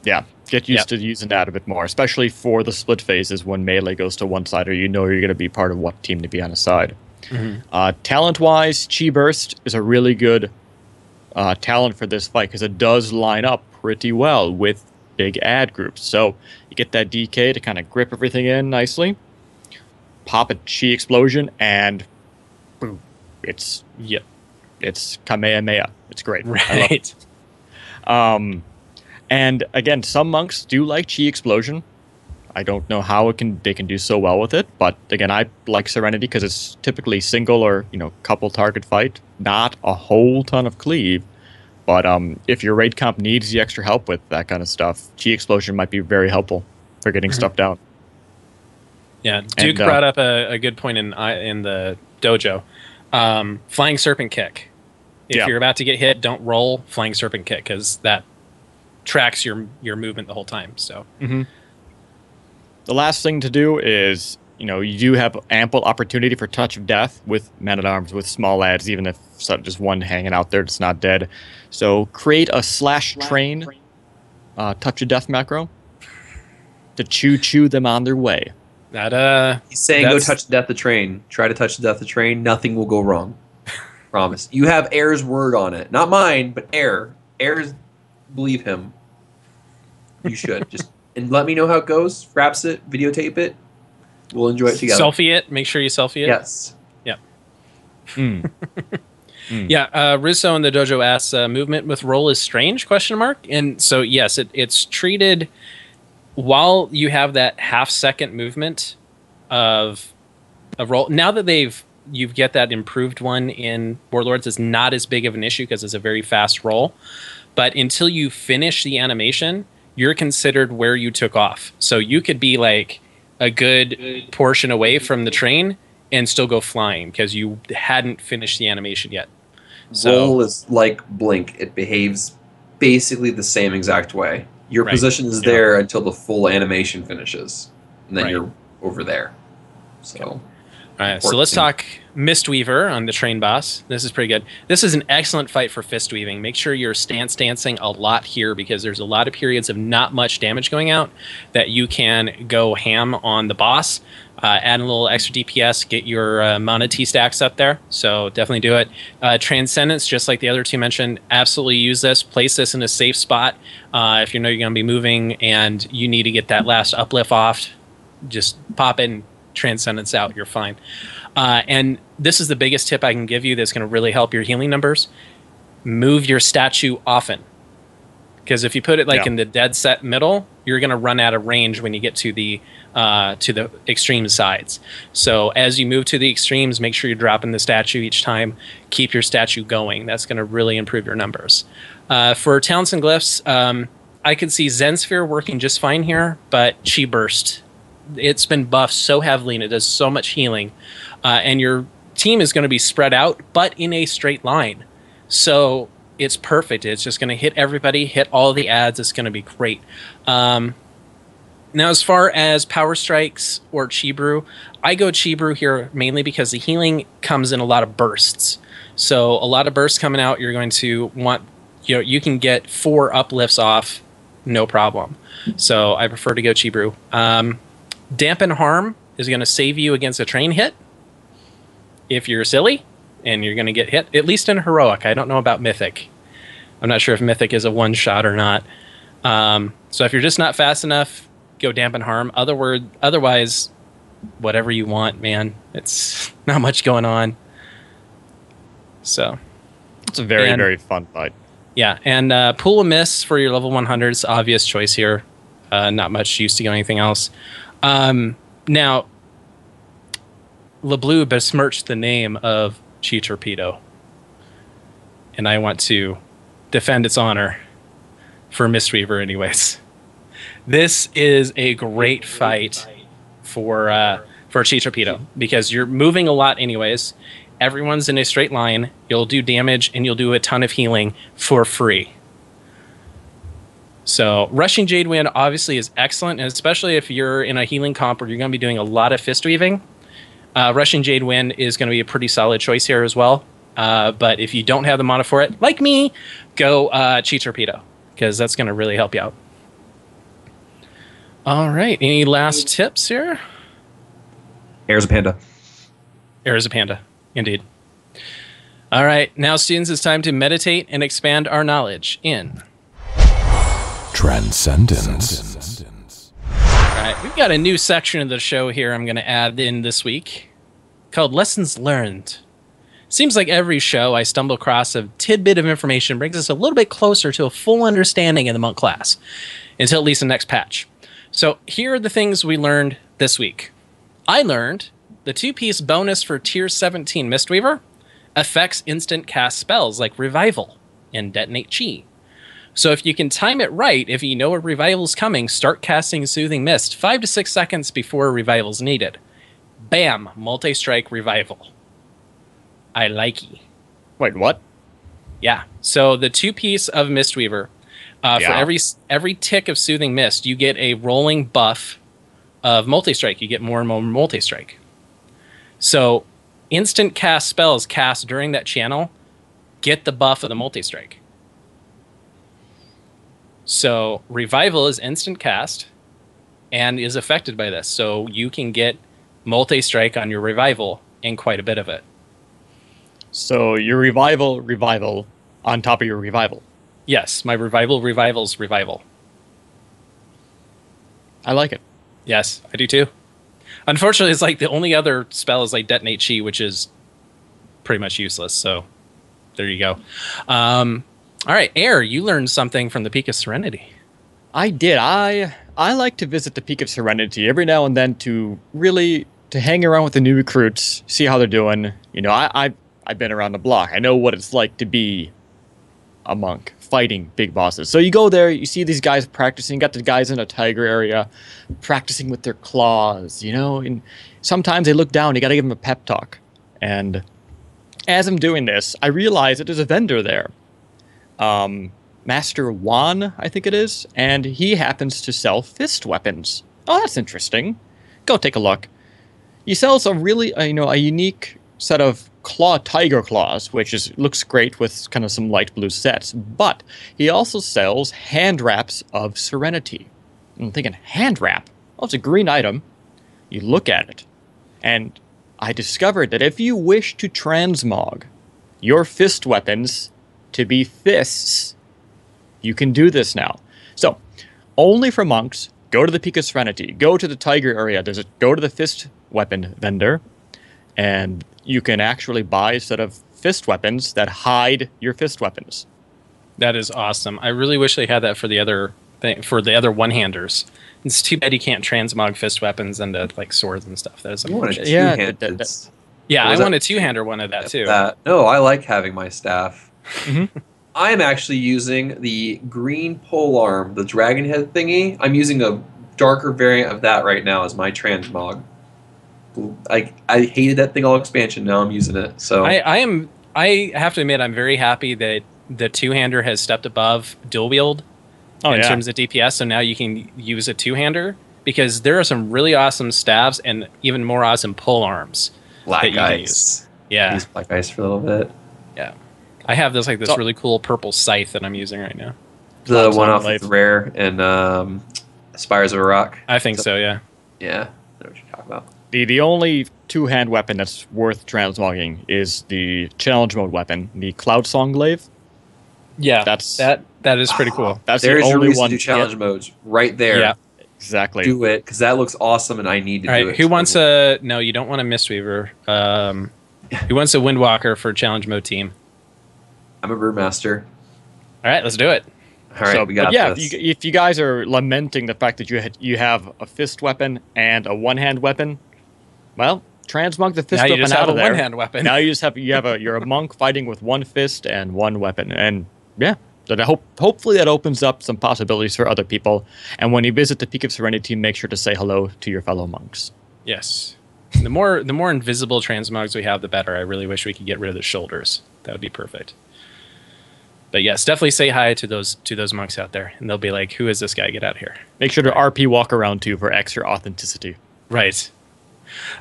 yeah, get used to using that a bit more, especially for the split phases when melee goes to one side or you're going to be part of what team to be on a side. Talent-wise, Chi Burst is a really good talent for this fight because it does line up pretty well with big ad groups. So you get that DK to kind of grip everything in nicely, pop a Chi Explosion, and boom, it's Kamehameha. It's great. I love it. Right. And again, some monks do like Chi Explosion. I don't know how they can do so well with it, but again, I like Serenity because it's typically single or couple target fight, not a whole ton of cleave. But if your raid comp needs the extra help with that kind of stuff, Chi Explosion might be very helpful for getting stuff down. Yeah, Duke brought up a good point in the dojo. Flying Serpent Kick. If you're about to get hit, don't roll Flying Serpent Kick because that tracks your movement the whole time. So. The last thing to do is, you do have ample opportunity for Touch of Death with Men-at-Arms, with small ads, even if just one hanging out there that's not dead. So create a /train Touch of Death macro to choo them on their way. He's saying go touch the death the train. Try to touch the death the train. Nothing will go wrong. Promise. You have Air's word on it. Not mine, but Air. Air's, believe him. You should. And let me know how it goes. Wraps it, videotape it. We'll enjoy it together. Selfie it. Make sure you selfie it. Yes. Yep. Yeah. Rizzo in the dojo asks, movement with roll is strange? ? And so yes, it's treated while you have that half-second movement of roll. Now that you get that improved one in Warlords, it's not as big of an issue because it's a very fast roll. But until you finish the animation, you're considered where you took off. So you could be like a good portion away from the train and still go flying because you hadn't finished the animation yet. So, roll is like Blink. It behaves basically the same exact way. Your position is there until the full animation finishes. And then you're over there. So... All right, so let's talk Mistweaver on the train boss. This is pretty good. This is an excellent fight for fist weaving. Make sure you're stance dancing a lot here because there's a lot of periods of not much damage going out that you can go ham on the boss. Add a little extra DPS, get your mana T stacks up there. So definitely do it. Transcendence, just like the other two mentioned, absolutely use this. Place this in a safe spot. If you know you're going to be moving and you need to get that last uplift off, just pop in. Transcendence out, you're fine. And this is the biggest tip I can give you that's going to really help your healing numbers. Move your statue often. Because if you put it in the dead set middle, you're going to run out of range when you get to the extreme sides. So as you move to the extremes, make sure you're dropping the statue each time. Keep your statue going. That's going to really improve your numbers. For talents and glyphs, I could see Zen Sphere working just fine here, but Chi Burst, it's been buffed so heavily and it does so much healing, and your team is going to be spread out but in a straight line, so it's perfect. It's just going to hit everybody, hit all the ads. It's going to be great. Now as far as power strikes or Chi Brew, I go Chi Brew here mainly because the healing comes in a lot of bursts. So a lot of bursts coming out, you're going to want, you can get 4 uplifts off no problem. So I prefer to go Chi Brew. Dampen Harm is going to save you against a train hit if you're silly and you're going to get hit, at least in Heroic. I don't know about Mythic. I'm not sure if Mythic is a one-shot or not. So if you're just not fast enough, go Dampen Harm. Otherwise, whatever you want, man. It's not much going on. So it's a very fun fight. Yeah, and Pool of Mists for your level 100s, obvious choice here. Not much use to go anything else. Now, LeBlue besmirched the name of Chi Torpedo, and I want to defend its honor for Mistweaver anyways. This is a great fight for Chi Torpedo because you're moving a lot anyways. Everyone's in a straight line. You'll do damage and you'll do a ton of healing for free. So Rushing Jade Wind obviously is excellent, and especially if you're in a healing comp where you're going to be doing a lot of fist weaving. Rushing Jade Wind is going to be a pretty solid choice here as well. But if you don't have the mana for it, like me, go Chi Torpedo, because that's going to really help you out. All right, any last tips here? Air is a panda. Air is a panda, indeed. All right, now students, it's time to meditate and expand our knowledge in Transcendence. All right, we've got a new section of the show here I'm going to add in this week called Lessons Learned. Seems like every show I stumble across a tidbit of information brings us a little bit closer to a full understanding of the monk class, until at least the next patch. So here are the things we learned this week. I learned the 2-piece bonus for Tier 17 Mistweaver affects instant cast spells like Revival and Detonate Chi. So if you can time it right, if you know a revival's coming, start casting Soothing Mist 5 to 6 seconds before a revival's needed. Bam! Multi-strike revival. I likey. Wait, what? Yeah. So the 2-piece of Mistweaver, for every tick of Soothing Mist, you get a rolling buff of multi-strike. You get more and more multi-strike. So instant cast spells cast during that channel get the buff of the multi-strike. So Revival is instant cast and is affected by this. So you can get multi-strike on your Revival and quite a bit of it. So your revival on top of your revival. Yes, my Revival's Revival. I like it. Yes, I do too. Unfortunately, it's like the only other spell is like Detonate Chi, which is pretty much useless. So there you go. All right, Air, you learned something from the Peak of Serenity. I did. I like to visit the Peak of Serenity every now and then to really hang around with the new recruits, see how they're doing. You know, I've been around the block. I know what it's like to be a monk fighting big bosses. So you go there, you see these guys practicing. Got the guys in a tiger area practicing with their claws. You know, and sometimes they look down. You got to give them a pep talk. And as I'm doing this, I realize that there's a vendor there. Master Juan, I think it is, and he happens to sell fist weapons. Oh, that's interesting. Go take a look. He sells a really, a unique set of tiger claws, which looks great with kind of some light blue sets. But he also sells hand wraps of Serenity. I'm thinking, hand wrap? Oh, it's a green item. You look at it, and I discovered that if you wish to transmog your fist weapons to be fists, you can do this now. So, only for monks, go to the Peak of Serenity, go to the tiger area, go to the fist weapon vendor, and you can actually buy a set of fist weapons that hide your fist weapons. That is awesome. I really wish they had that for the other thing, for the other one-handers. It's too bad you can't transmog fist weapons into like swords and stuff. That is unfortunate. I want a two-hander one of that too. No, I like having my staff. Mm-hmm. I'm actually using the green polearm, the dragon head thingy. I'm using a darker variant of that right now as my transmog. I hated that thing all expansion. Now I'm using it. So I have to admit I'm very happy that the two-hander has stepped above dual wield in terms of DPS. So now you can use a two-hander because there are some really awesome staves and even more awesome polearms. Black ice. Yeah, use black ice for a little bit. Yeah, I have this really cool purple scythe that I'm using right now. The one off with Rare and Spires of Iraq. I think so. Yeah. Yeah, I know what you're talking about. The only two-hand weapon that's worth transmogging is the challenge mode weapon, the Cloud Song Glaive. Yeah, that is pretty cool. That's There's the only your reason one to do challenge modes right there. Yeah, exactly. Do it because that looks awesome, and I need to do it. Who wants a? No, you don't want a Mistweaver. Who wants a Windwalker for challenge mode team? I'm a Brewmaster. All right, let's do it. All right, we got this. If you guys are lamenting the fact that you have a fist weapon and a one-hand weapon, well, transmog the fist weapon out of there. One-hand weapon. Now you're a monk fighting with one fist and one weapon, and yeah, that hopefully that opens up some possibilities for other people. And when you visit the Peak of Serenity, make sure to say hello to your fellow monks. Yes. The more invisible transmogs we have, the better. I really wish we could get rid of the shoulders. That would be perfect. But yes, definitely say hi to those monks out there, and they'll be like, "Who is this guy? Get out of here!" Make sure to RP walk around too for extra authenticity. Right.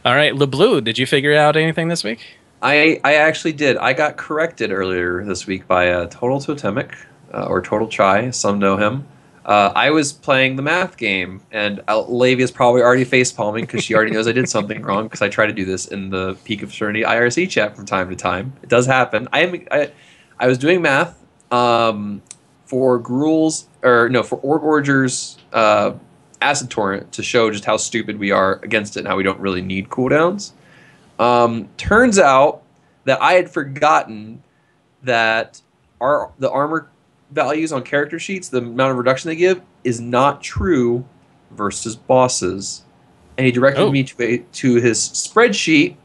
All right, LeBlue, did you figure out anything this week? I actually did. I got corrected earlier this week by Total Totemic, or Total Chai, some know him. I was playing the math game, and Lavia's probably already face-palming because she already knows I did something wrong, because I try to do this in the Peak of Serenity IRC chat from time to time. It does happen. I was doing math for Gruul's, for Org Orger's Acid Torrent to show just how stupid we are against it and how we don't really need cooldowns. Turns out that I had forgotten that the armor values on character sheets, the amount of reduction they give, is not true versus bosses. And he directed me to his spreadsheet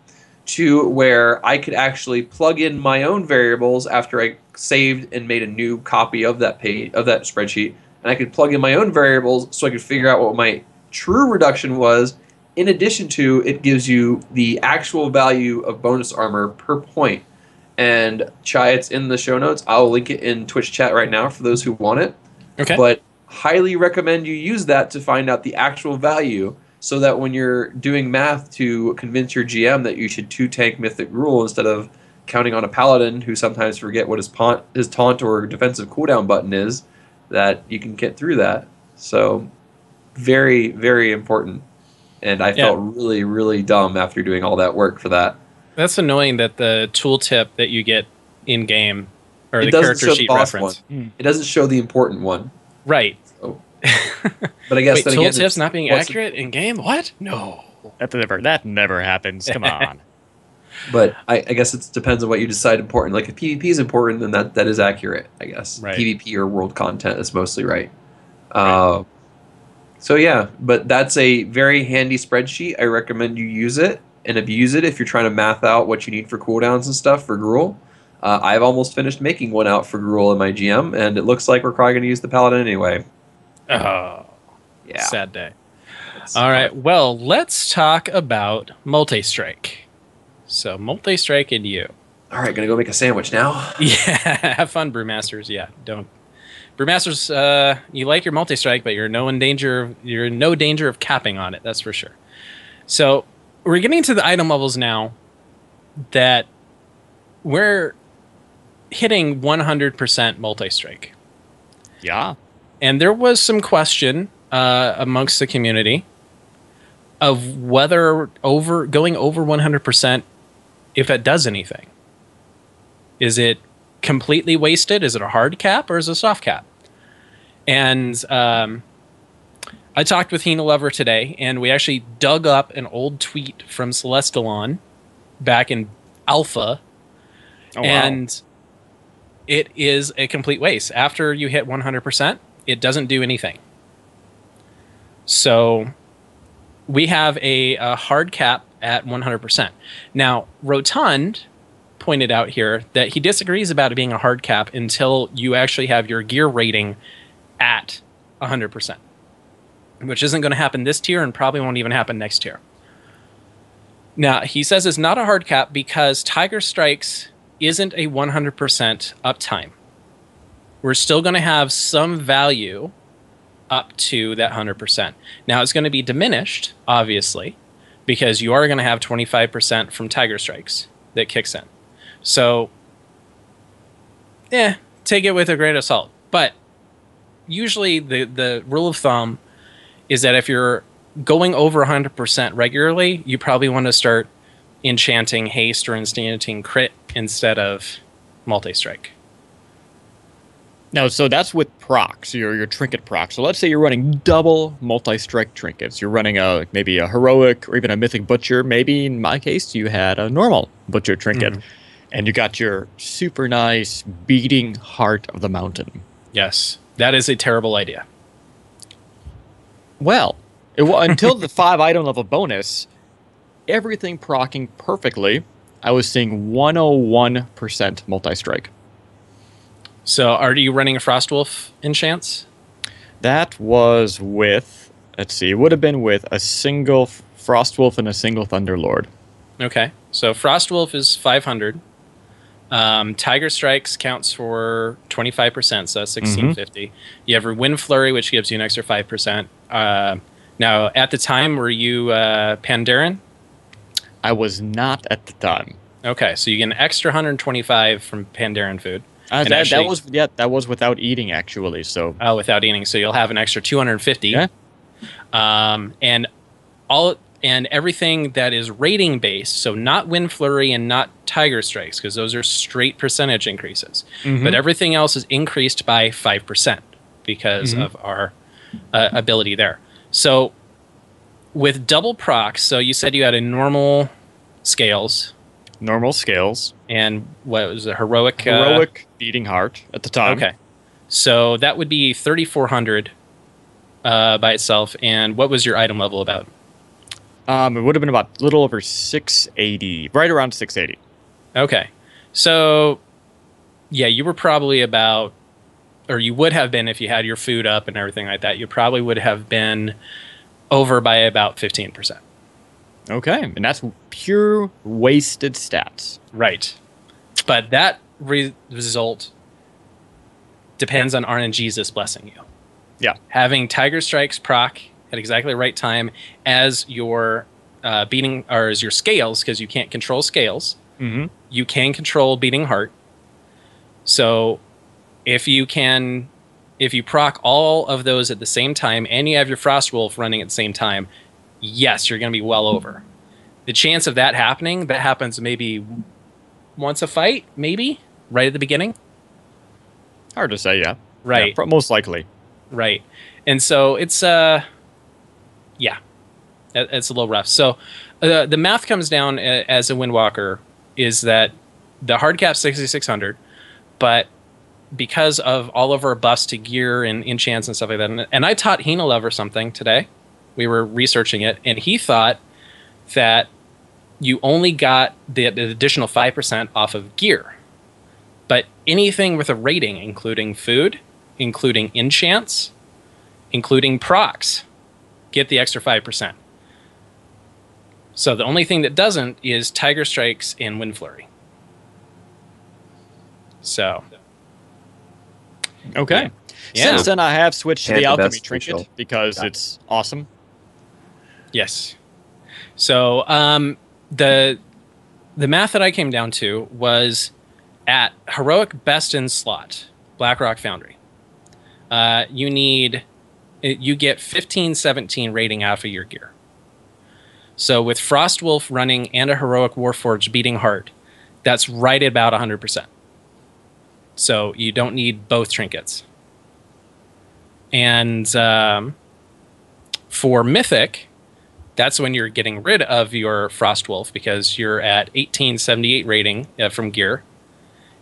to where I could actually plug in my own variables after I saved and made a new copy of that spreadsheet. And I could plug in my own variables so I could figure out what my true reduction was. In addition to, it gives you the actual value of bonus armor per point. And Chai, it's in the show notes. I'll link it in Twitch chat right now for those who want it. Okay. But highly recommend you use that to find out the actual value, so that when you're doing math to convince your GM that you should 2-tank Mythic Gruul instead of counting on a Paladin who sometimes forget what his taunt or defensive cooldown button is, that you can get through that. So very, very important. And I felt really, really dumb after doing all that work for that. That's annoying that the tooltip that you get in game, or the character sheet reference, it doesn't show the important one. Right. So. But I guess wait, then tooltips not being accurate in game? What? No. That never happens. Come on. But I guess it depends on what you decide important. Like if PvP is important, then that is accurate, I guess. Right. PvP or world content is mostly right. So yeah, but that's a very handy spreadsheet. I recommend you use it and abuse it if you're trying to math out what you need for cooldowns and stuff for Gruul. I've almost finished making one out for Gruul in my GM, and it looks like we're probably going to use the Paladin anyway. Oh, yeah. Sad day. All right, well, let's talk about Multi-Strike. So, Multi-Strike and you. All right, going to go make a sandwich now. Yeah, have fun, Brewmasters. Yeah, don't. Brewmasters, you like your Multi-Strike, but you're in no danger of capping on it, that's for sure. So, we're getting to the item levels now that we're hitting 100% Multi-Strike. Yeah. And there was some question amongst the community of whether going over 100%, if it does anything. Is it completely wasted? Is it a hard cap or is it a soft cap? And I talked with Hina Lover today, and we actually dug up an old tweet from Celestalon back in Alpha. Oh, and it is a complete waste. After you hit 100%, it doesn't do anything. So we have a hard cap at 100%. Now, Rotund pointed out here that he disagrees about it being a hard cap until you actually have your gear rating at 100%, which isn't going to happen this tier and probably won't even happen next tier. Now, he says it's not a hard cap because Tiger Strikes isn't a 100% uptime. We're still going to have some value up to that 100%. Now, it's going to be diminished, obviously, because you are going to have 25% from Tiger Strikes that kicks in. So, take it with a grain of salt. But usually the rule of thumb is that if you're going over 100% regularly, you probably want to start enchanting haste or enchanting crit instead of multi-strike. Now, so that's with procs, your trinket procs. So let's say you're running double multi-strike trinkets. You're running maybe a heroic or even a mythic butcher. Maybe in my case, you had a normal butcher trinket. Mm-hmm. And you got your super nice beating heart of the mountain. Yes, that is a terrible idea. Well, until the 5 item level bonus, everything procking perfectly, I was seeing 101% multi-strike. So are you running a Frostwolf enchants? That was with, let's see, it would have been with a single Frostwolf and a single Thunderlord. Okay, so Frostwolf is 500. Tiger Strikes counts for 25%, so that's 1650. You have your Wind Flurry, which gives you an extra 5%. Now, at the time, were you Pandaren? I was not at the time. Okay, so you get an extra 125 from Pandaren food. That was without eating, actually. So without eating, so you'll have an extra 250. Yeah. And everything that is rating based, so not Wind Flurry and not Tiger Strikes, because those are straight percentage increases. But everything else is increased by 5% because of our ability there. So with double procs, so you said you had a normal scales. Normal scales. And what was it? Heroic? Heroic Beating Heart at the time. Okay. So that would be 3,400 by itself. And what was your item level about? It would have been about a little over 680, right around 680. Okay. So, yeah, you were probably about, or you would have been if you had your food up and everything like that, you probably would have been over by about 15%. Okay. And that's pure wasted stats. Right. But that result depends on RNGesus blessing you. Yeah. Having Tiger Strikes proc at exactly the right time as your beating, or as your scales, because you can't control scales. You can control Beating Heart. So if you proc all of those at the same time and you have your Frostwolf running at the same time, yes, you're going to be well over. The chance of that happening, that happens maybe once a fight, maybe right at the beginning. Hard to say, yeah. Right. Yeah, most likely. Right. And so it's yeah, it's a little rough. So the math comes down as a Windwalker is that the hard cap's 6,600, but because of all of our buffs to gear and enchants and stuff like that, and I taught Hina Lover something today. We were researching it, and he thought that you only got the additional 5% off of gear. But anything with a rating, including food, including enchants, including procs, get the extra 5%. So the only thing that doesn't is Tiger Strikes and Wind Flurry. So. Okay. Yeah. Since then, I have switched to And the the Alchemy best Trinket official. because it's awesome. Yes. So the math that I came down to was at Heroic Best in Slot, Blackrock Foundry. You get 15, 17 rating out of your gear. So with Frostwolf running and a Heroic Warforged Beating Heart, that's right at about 100%. So you don't need both trinkets. And for Mythic, that's when you're getting rid of your Frostwolf because you're at 1878 rating from gear.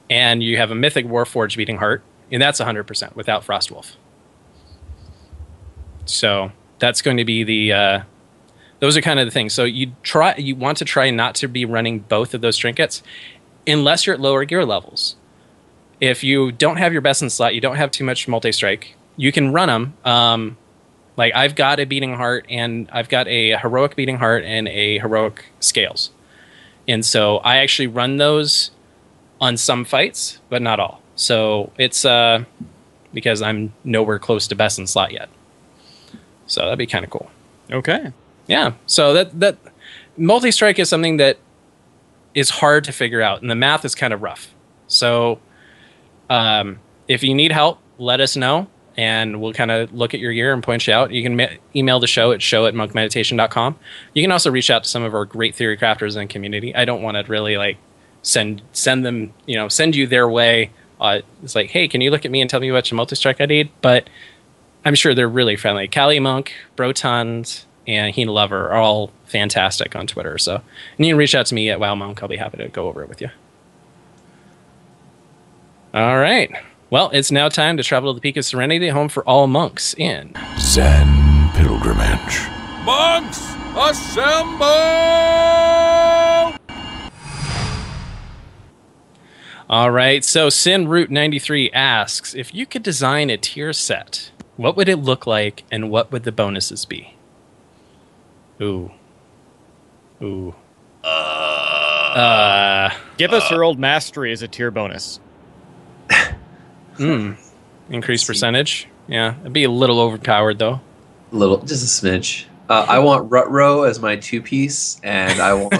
And you have a Mythic Warforged Beating Heart, and that's 100% without Frostwolf. So that's going to be the... those are kind of the things. So you want to try not to be running both of those trinkets unless you're at lower gear levels. If you don't have your best in slot, you don't have too much multi-strike, you can run them. Like I've got a Beating Heart and I've got a Heroic Beating Heart and a Heroic Scales. And so I actually run those on some fights, but not all. So it's because I'm nowhere close to best in slot yet. So that'd be kind of cool. Okay. Yeah. So that multi-strike is something that is hard to figure out, and the math is kind of rough. So if you need help, let us know, and we'll kind of look at your gear and point you out. You can email the show at show@monkmeditation.com. You can also reach out to some of our great theory crafters in the community. I don't want to really like send them, send you their way. It's like, hey, can you look at me and tell me what multi-strike I need? But I'm sure they're really friendly. Cali Monk, Brotons, and Hina Lover are all fantastic on Twitter. So, and you can reach out to me at WowMonk. I'll be happy to go over it with you. All right. Well, it's now time to travel to the Peak of Serenity, home for all monks in Zen pilgrimage. Monks, assemble! All right. So Sin Root 93 asks, if you could design a tier set, what would it look like and what would the bonuses be? Ooh. Ooh. Give us Herald Mastery as a tier bonus. Increased percentage. Yeah. It'd be a little overpowered though. Just a smidge. I want Rutro as my 2-piece, and I want.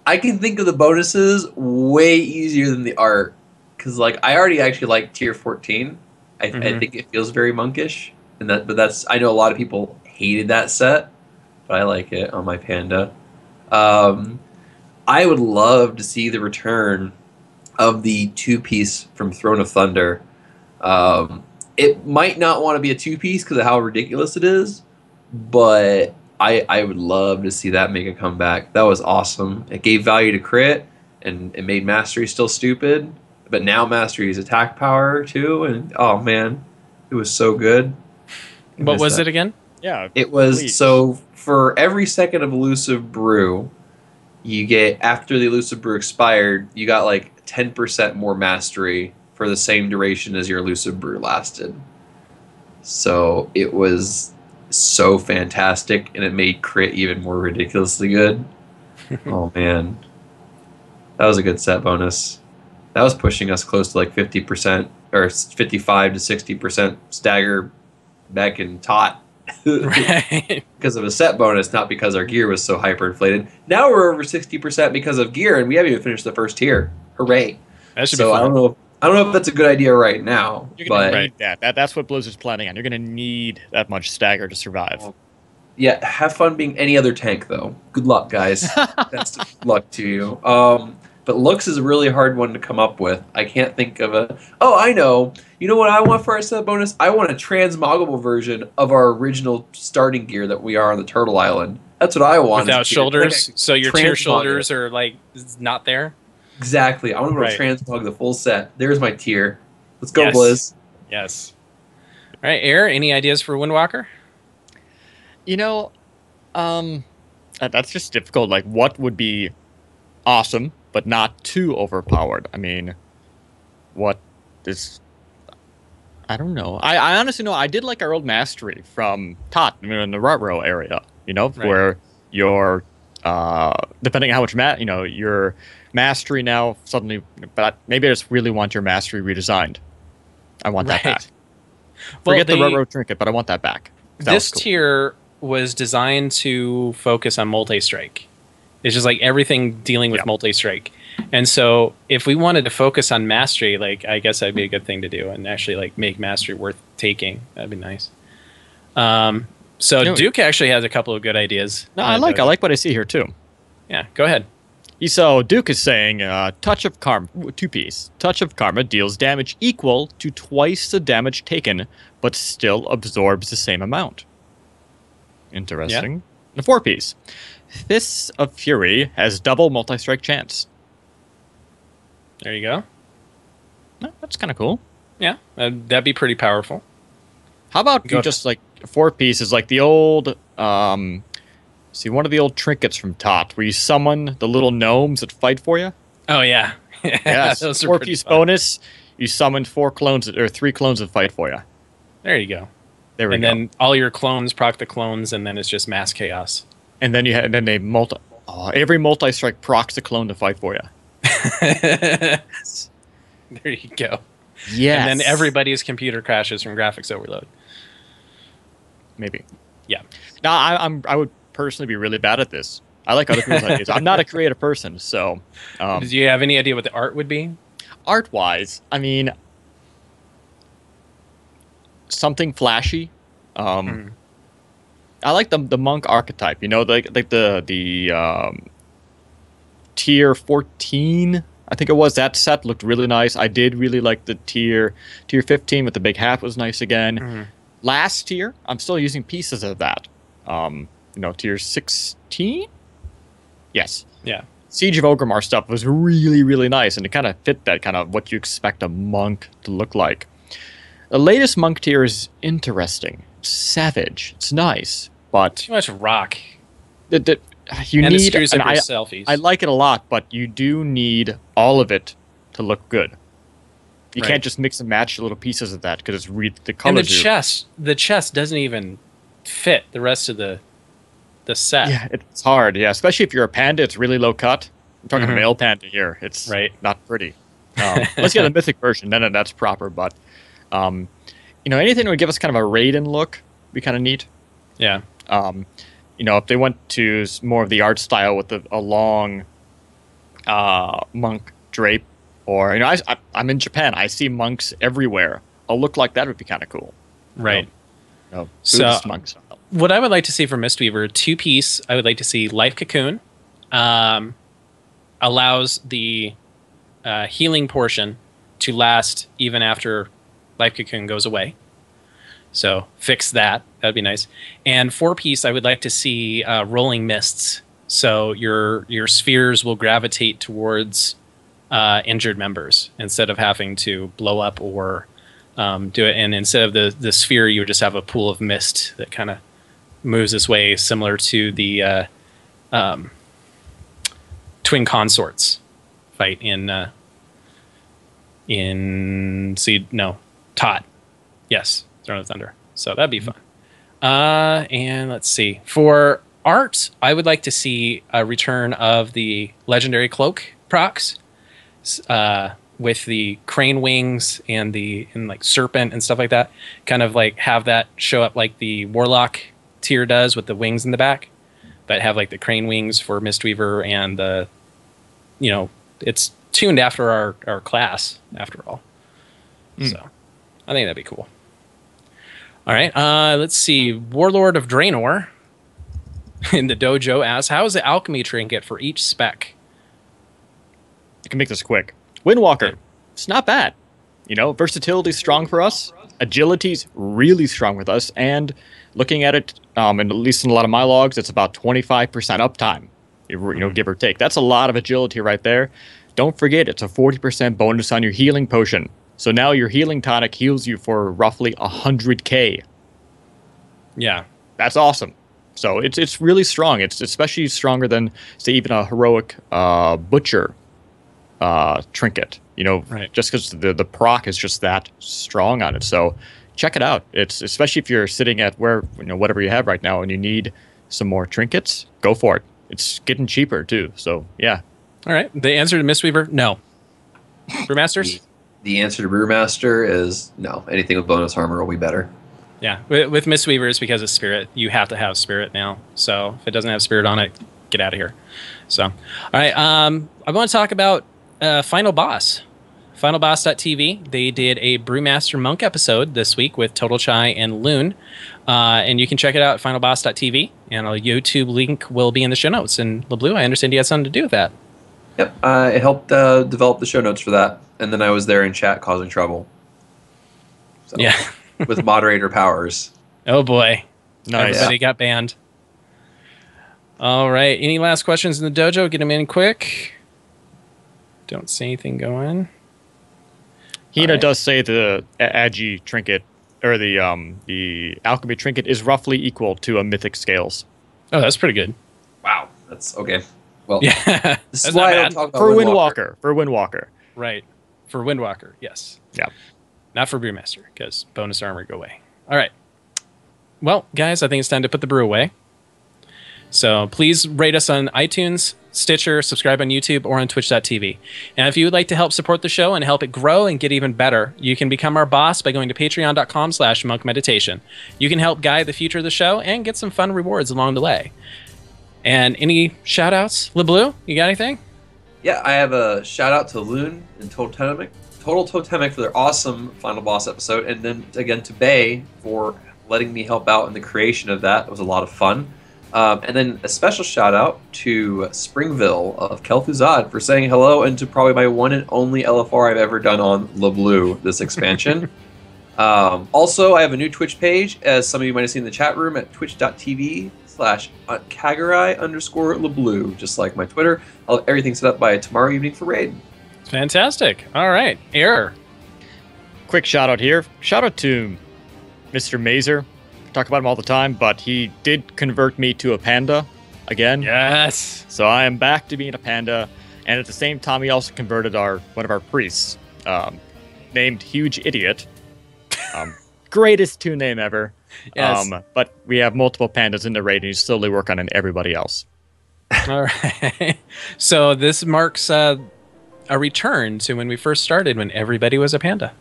I can think of the bonuses way easier than the art, because like I already actually like tier 14. I think it feels very monkish, but that's I know a lot of people hated that set, but I like it on my Panda. I would love to see the return of the 2-piece from Throne of Thunder. It might not want to be a 2-piece because of how ridiculous it is, but I would love to see that make a comeback. That was awesome. It gave value to crit, and it made Mastery still stupid, but now Mastery is attack power too, and oh man, it was so good. What was it again? Yeah. It was, so for every second of Elusive Brew, you get, after the Elusive Brew expired, you got like 10% more Mastery for the same duration as your Elusive Brew lasted. So it was so fantastic, and it made crit even more ridiculously good. Oh man, that was a good set bonus. That was pushing us close to like 50% or 55 to 60% stagger back in Tot. Right. Because of a set bonus, not because our gear was so hyperinflated. Now we're over 60% because of gear, and we haven't even finished the first tier. Hooray! That should be So fun. I don't know if that's a good idea right now, You're gonna but need that. That's what Blizzard's planning on. You're gonna need that much stagger to survive. yeah, have fun being any other tank though. Good luck, guys. Best of luck to you. But looks is a really hard one to come up with. I can't think of a. Oh, I know. You know what I want for our set bonus? I want a transmoggable version of our original starting gear that we are on the Turtle Island. That's what I want. Without shoulders, Like so your tier transmog shoulders it. are like not there. Exactly. I want to go Right. transmog the full set. There's my tier. Let's go, Yes. Blizz. Yes. All right, Air. Any ideas for Windwalker? You know, that's just difficult. Like, what would be awesome, but not too overpowered? I mean, what is... I don't know. I honestly know. I did like our old Mastery from Tot, in the Rutro area, Right. where your, depending on how much, your Mastery now suddenly... But maybe I just really want your Mastery redesigned. I want that Right. back. Well, Forget the they- Rutro Trinket, but I want that back. That This was cool. tier was designed to focus on multi-strike. It's just like everything dealing with Yeah. multi-strike. And so if we wanted to focus on Mastery, like I guess that'd be a good thing to do and actually like make Mastery worth taking. That'd be nice. So No. Duke actually has a couple of good ideas. No, I like what I see here too. Yeah, go ahead. So Duke is saying, Touch of Karma, 2-piece. Touch of Karma deals damage equal to twice the damage taken, but still absorbs the same amount. Interesting. The 4-piece. Fists of Fury has double multi-strike chance. There you go. Oh, that's kind of cool. Yeah, that'd be pretty powerful. How about Go you ahead. just like 4-piece is like the old, see, one of the old trinkets from Tot, where you summon the little gnomes that fight for you? Oh yeah, Yes. those are pretty 4-piece fun. bonus, you summon 4 clones, or 3 clones that fight for you. There you go. There we And go. then all your clones proc the clones, and then it's just mass chaos. And then they every multi-strike procs a clone to fight for you. There you go. Yes. And then everybody's computer crashes from graphics overload. maybe. Yeah. Now I would personally be really bad at this. I like other people's ideas. I'm not a creative person, so Do you have any idea what the art would be? art-wise, I mean, something flashy. I like the monk archetype. Like the tier 14. I think it was, that set looked really nice. I did really like the tier 15 with the big hat was nice again. Last tier, I'm still using pieces of that. Tier 16? Yes. Yeah. Siege of Orgrimmar stuff was really, really nice, and it kind of fit that kind of what you expect a monk to look like. The latest monk tier is interesting. It's savage. It's nice, but Too much rock. you And it need. screws and up your selfies. I like it a lot, but you do need all of it to look good. You Right. can't just mix and match little pieces of that because it's the and colors. the chest doesn't even fit the rest of the set. Yeah, it's hard. Yeah, especially if you're a panda, it's really low cut. I'm talking Mhm. male panda here. It's Right. not pretty. Let's get a mythic version, then that's proper. But anything that would give us kind of a Raiden look, be kind of neat. Yeah. If they went to more of the art style with a long monk drape, or I'm in Japan, I see monks everywhere. A look like that would be kind of cool. Right. So- Buddhist monk style. What I would like to see from Mistweaver, 2-piece, I would like to see Life Cocoon. Allows the healing portion to last even after Life Cocoon goes away. So fix that. That'd be nice. And 4-piece, I would like to see Rolling Mists. So your spheres will gravitate towards injured members instead of having to blow up or do it. And instead of the sphere, you would just have a pool of mist that kind of moves this way, similar to the twin consorts fight in Tot. Yes, Throne of Thunder. So that'd be fun. And let's see. For art, I would like to see a return of the legendary cloak procs with the crane wings and like serpent and stuff like that. Kind of like have that show up like the warlock tier does with the wings in the back, but have like the crane wings for Mistweaver and it's tuned after our class after all. So I think that'd be cool. All right, let's see. Warlord of Draenor in the dojo asks, how is the alchemy trinket for each spec? I can make this quick. Windwalker, it's not bad. Versatility's strong for us. Agility's really strong with us. And looking at it, and at least in a lot of my logs, it's about 25% uptime. Give or take. That's a lot of agility right there. Don't forget, it's a 40% bonus on your healing potion. So now your healing tonic heals you for roughly 100k. Yeah. That's awesome. So it's really strong. It's especially stronger than, say, even a heroic butcher trinket. Right. Just because the proc is just that strong on it. So check it out. It's especially if you're sitting at whatever you have right now and you need some more trinkets, go for it. It's getting cheaper too. So yeah. All right. The answer to Mistweaver, no. Brewmasters? The answer to Brewmaster is no. Anything with bonus armor will be better. Yeah. With Mistweaver, it's because of Spirit. You have to have Spirit now. So if it doesn't have Spirit on it, get out of here. So, all right. I want to talk about Final Boss. FinalBoss.tv. They did a Brewmaster Monk episode this week with Total Chai and Loon. And you can check it out at FinalBoss.tv. And a YouTube link will be in the show notes. And LeBlue, I understand you had something to do with that. Yep, I helped develop the show notes for that, and then I was there in chat causing trouble. So, Yeah. with moderator powers. Oh, boy. Nice. Everybody got banned. All right. Any last questions in the dojo? Get them in quick. Don't see anything going. Hina Alright. does say the Agi trinket, or the alchemy trinket, is roughly equal to a mythic scales. Oh, that's pretty good. Wow, that's okay. Well, Yeah. this That's is not why I bad. don't talk about For Windwalker. Windwalker. Right. For Windwalker, yes. Yeah. Not for Brewmaster, because bonus armor go away. All right. Well, guys, I think it's time to put the brew away. So please rate us on iTunes, Stitcher, subscribe on YouTube, or on Twitch.tv. And if you would like to help support the show and help it grow and get even better, you can become our boss by going to patreon.com/monkmeditation. You can help guide the future of the show and get some fun rewards along the way. And any shout-outs? LeBlue, you got anything? Yeah, I have a shout out to Loon and Total Totemic for their awesome Final Boss episode, and then again to Bay for letting me help out in the creation of that. It was a lot of fun. And then a special shout out to Springville of Kel'Thuzad for saying hello, and to probably my one and only LFR I've ever done on LeBlue this expansion. Also, I have a new Twitch page, as some of you might have seen in the chat room, at twitch.tv/Kagarai_LeBlue, just like my Twitter. I'll have everything set up by tomorrow evening for raid. Fantastic. All right. Error. Quick shout out here. Shout out to Mr. Mazer. Talk about him all the time, but he did convert me to a panda again. Yes. So I am back to being a panda, and at the same time, we also converted one of our priests, named Huge Idiot. Greatest toon name ever. Yes. But we have multiple pandas in the raid, and you slowly work on everybody else. All right. So this marks a return to when we first started, when everybody was a panda.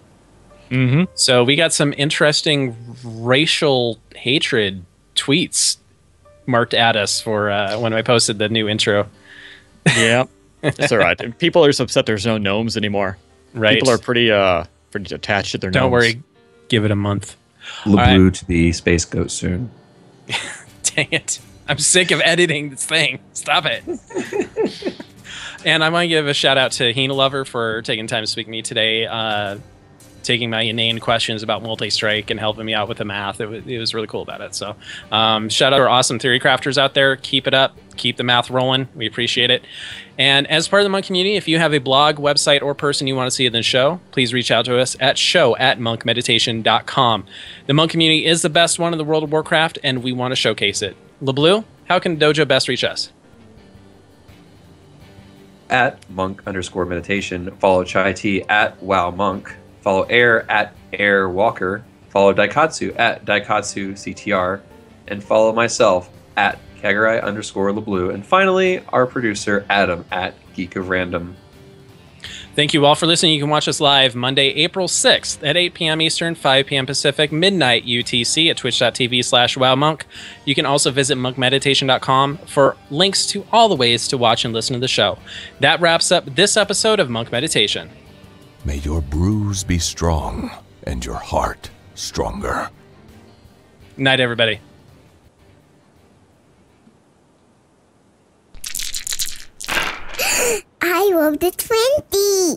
Mm-hmm. So we got some interesting racial hatred tweets marked at us for when I posted the new intro. Yeah, it's all right. And people are just upset there's no gnomes anymore. Right. People are pretty attached to their gnomes. Don't worry. Give it a month. LeBlue to the space goat soon. Dang it. I'm sick of editing this thing. Stop it. And I want to give a shout out to Hina Lover for taking time to speak to me today, taking my inane questions about multi-strike and helping me out with the math. It was really cool about it. So shout out to our awesome theory crafters out there. Keep it up. Keep the math rolling. We appreciate it. And as part of the Monk community, if you have a blog, website, or person you want to see in the show, please reach out to us at show@monkmeditation.com. The Monk community is the best one in the world of Warcraft, and we want to showcase it. LeBlue, how can Dojo best reach us? At monk_meditation. Follow Chai T at WowMonk. Follow Air at AirWalker. Follow Daikatsu at DaikatsuCTR. And follow myself at KaguraI_LeBlue. And finally, our producer, Adam, at Geek of Random. Thank you all for listening. You can watch us live Monday, April 6th at 8 p.m. Eastern, 5 p.m. Pacific, midnight UTC at twitch.tv/wowmonk. You can also visit monkmeditation.com for links to all the ways to watch and listen to the show. That wraps up this episode of Monk Meditation. May your bruise be strong and your heart stronger. Night, everybody. I rolled a 20.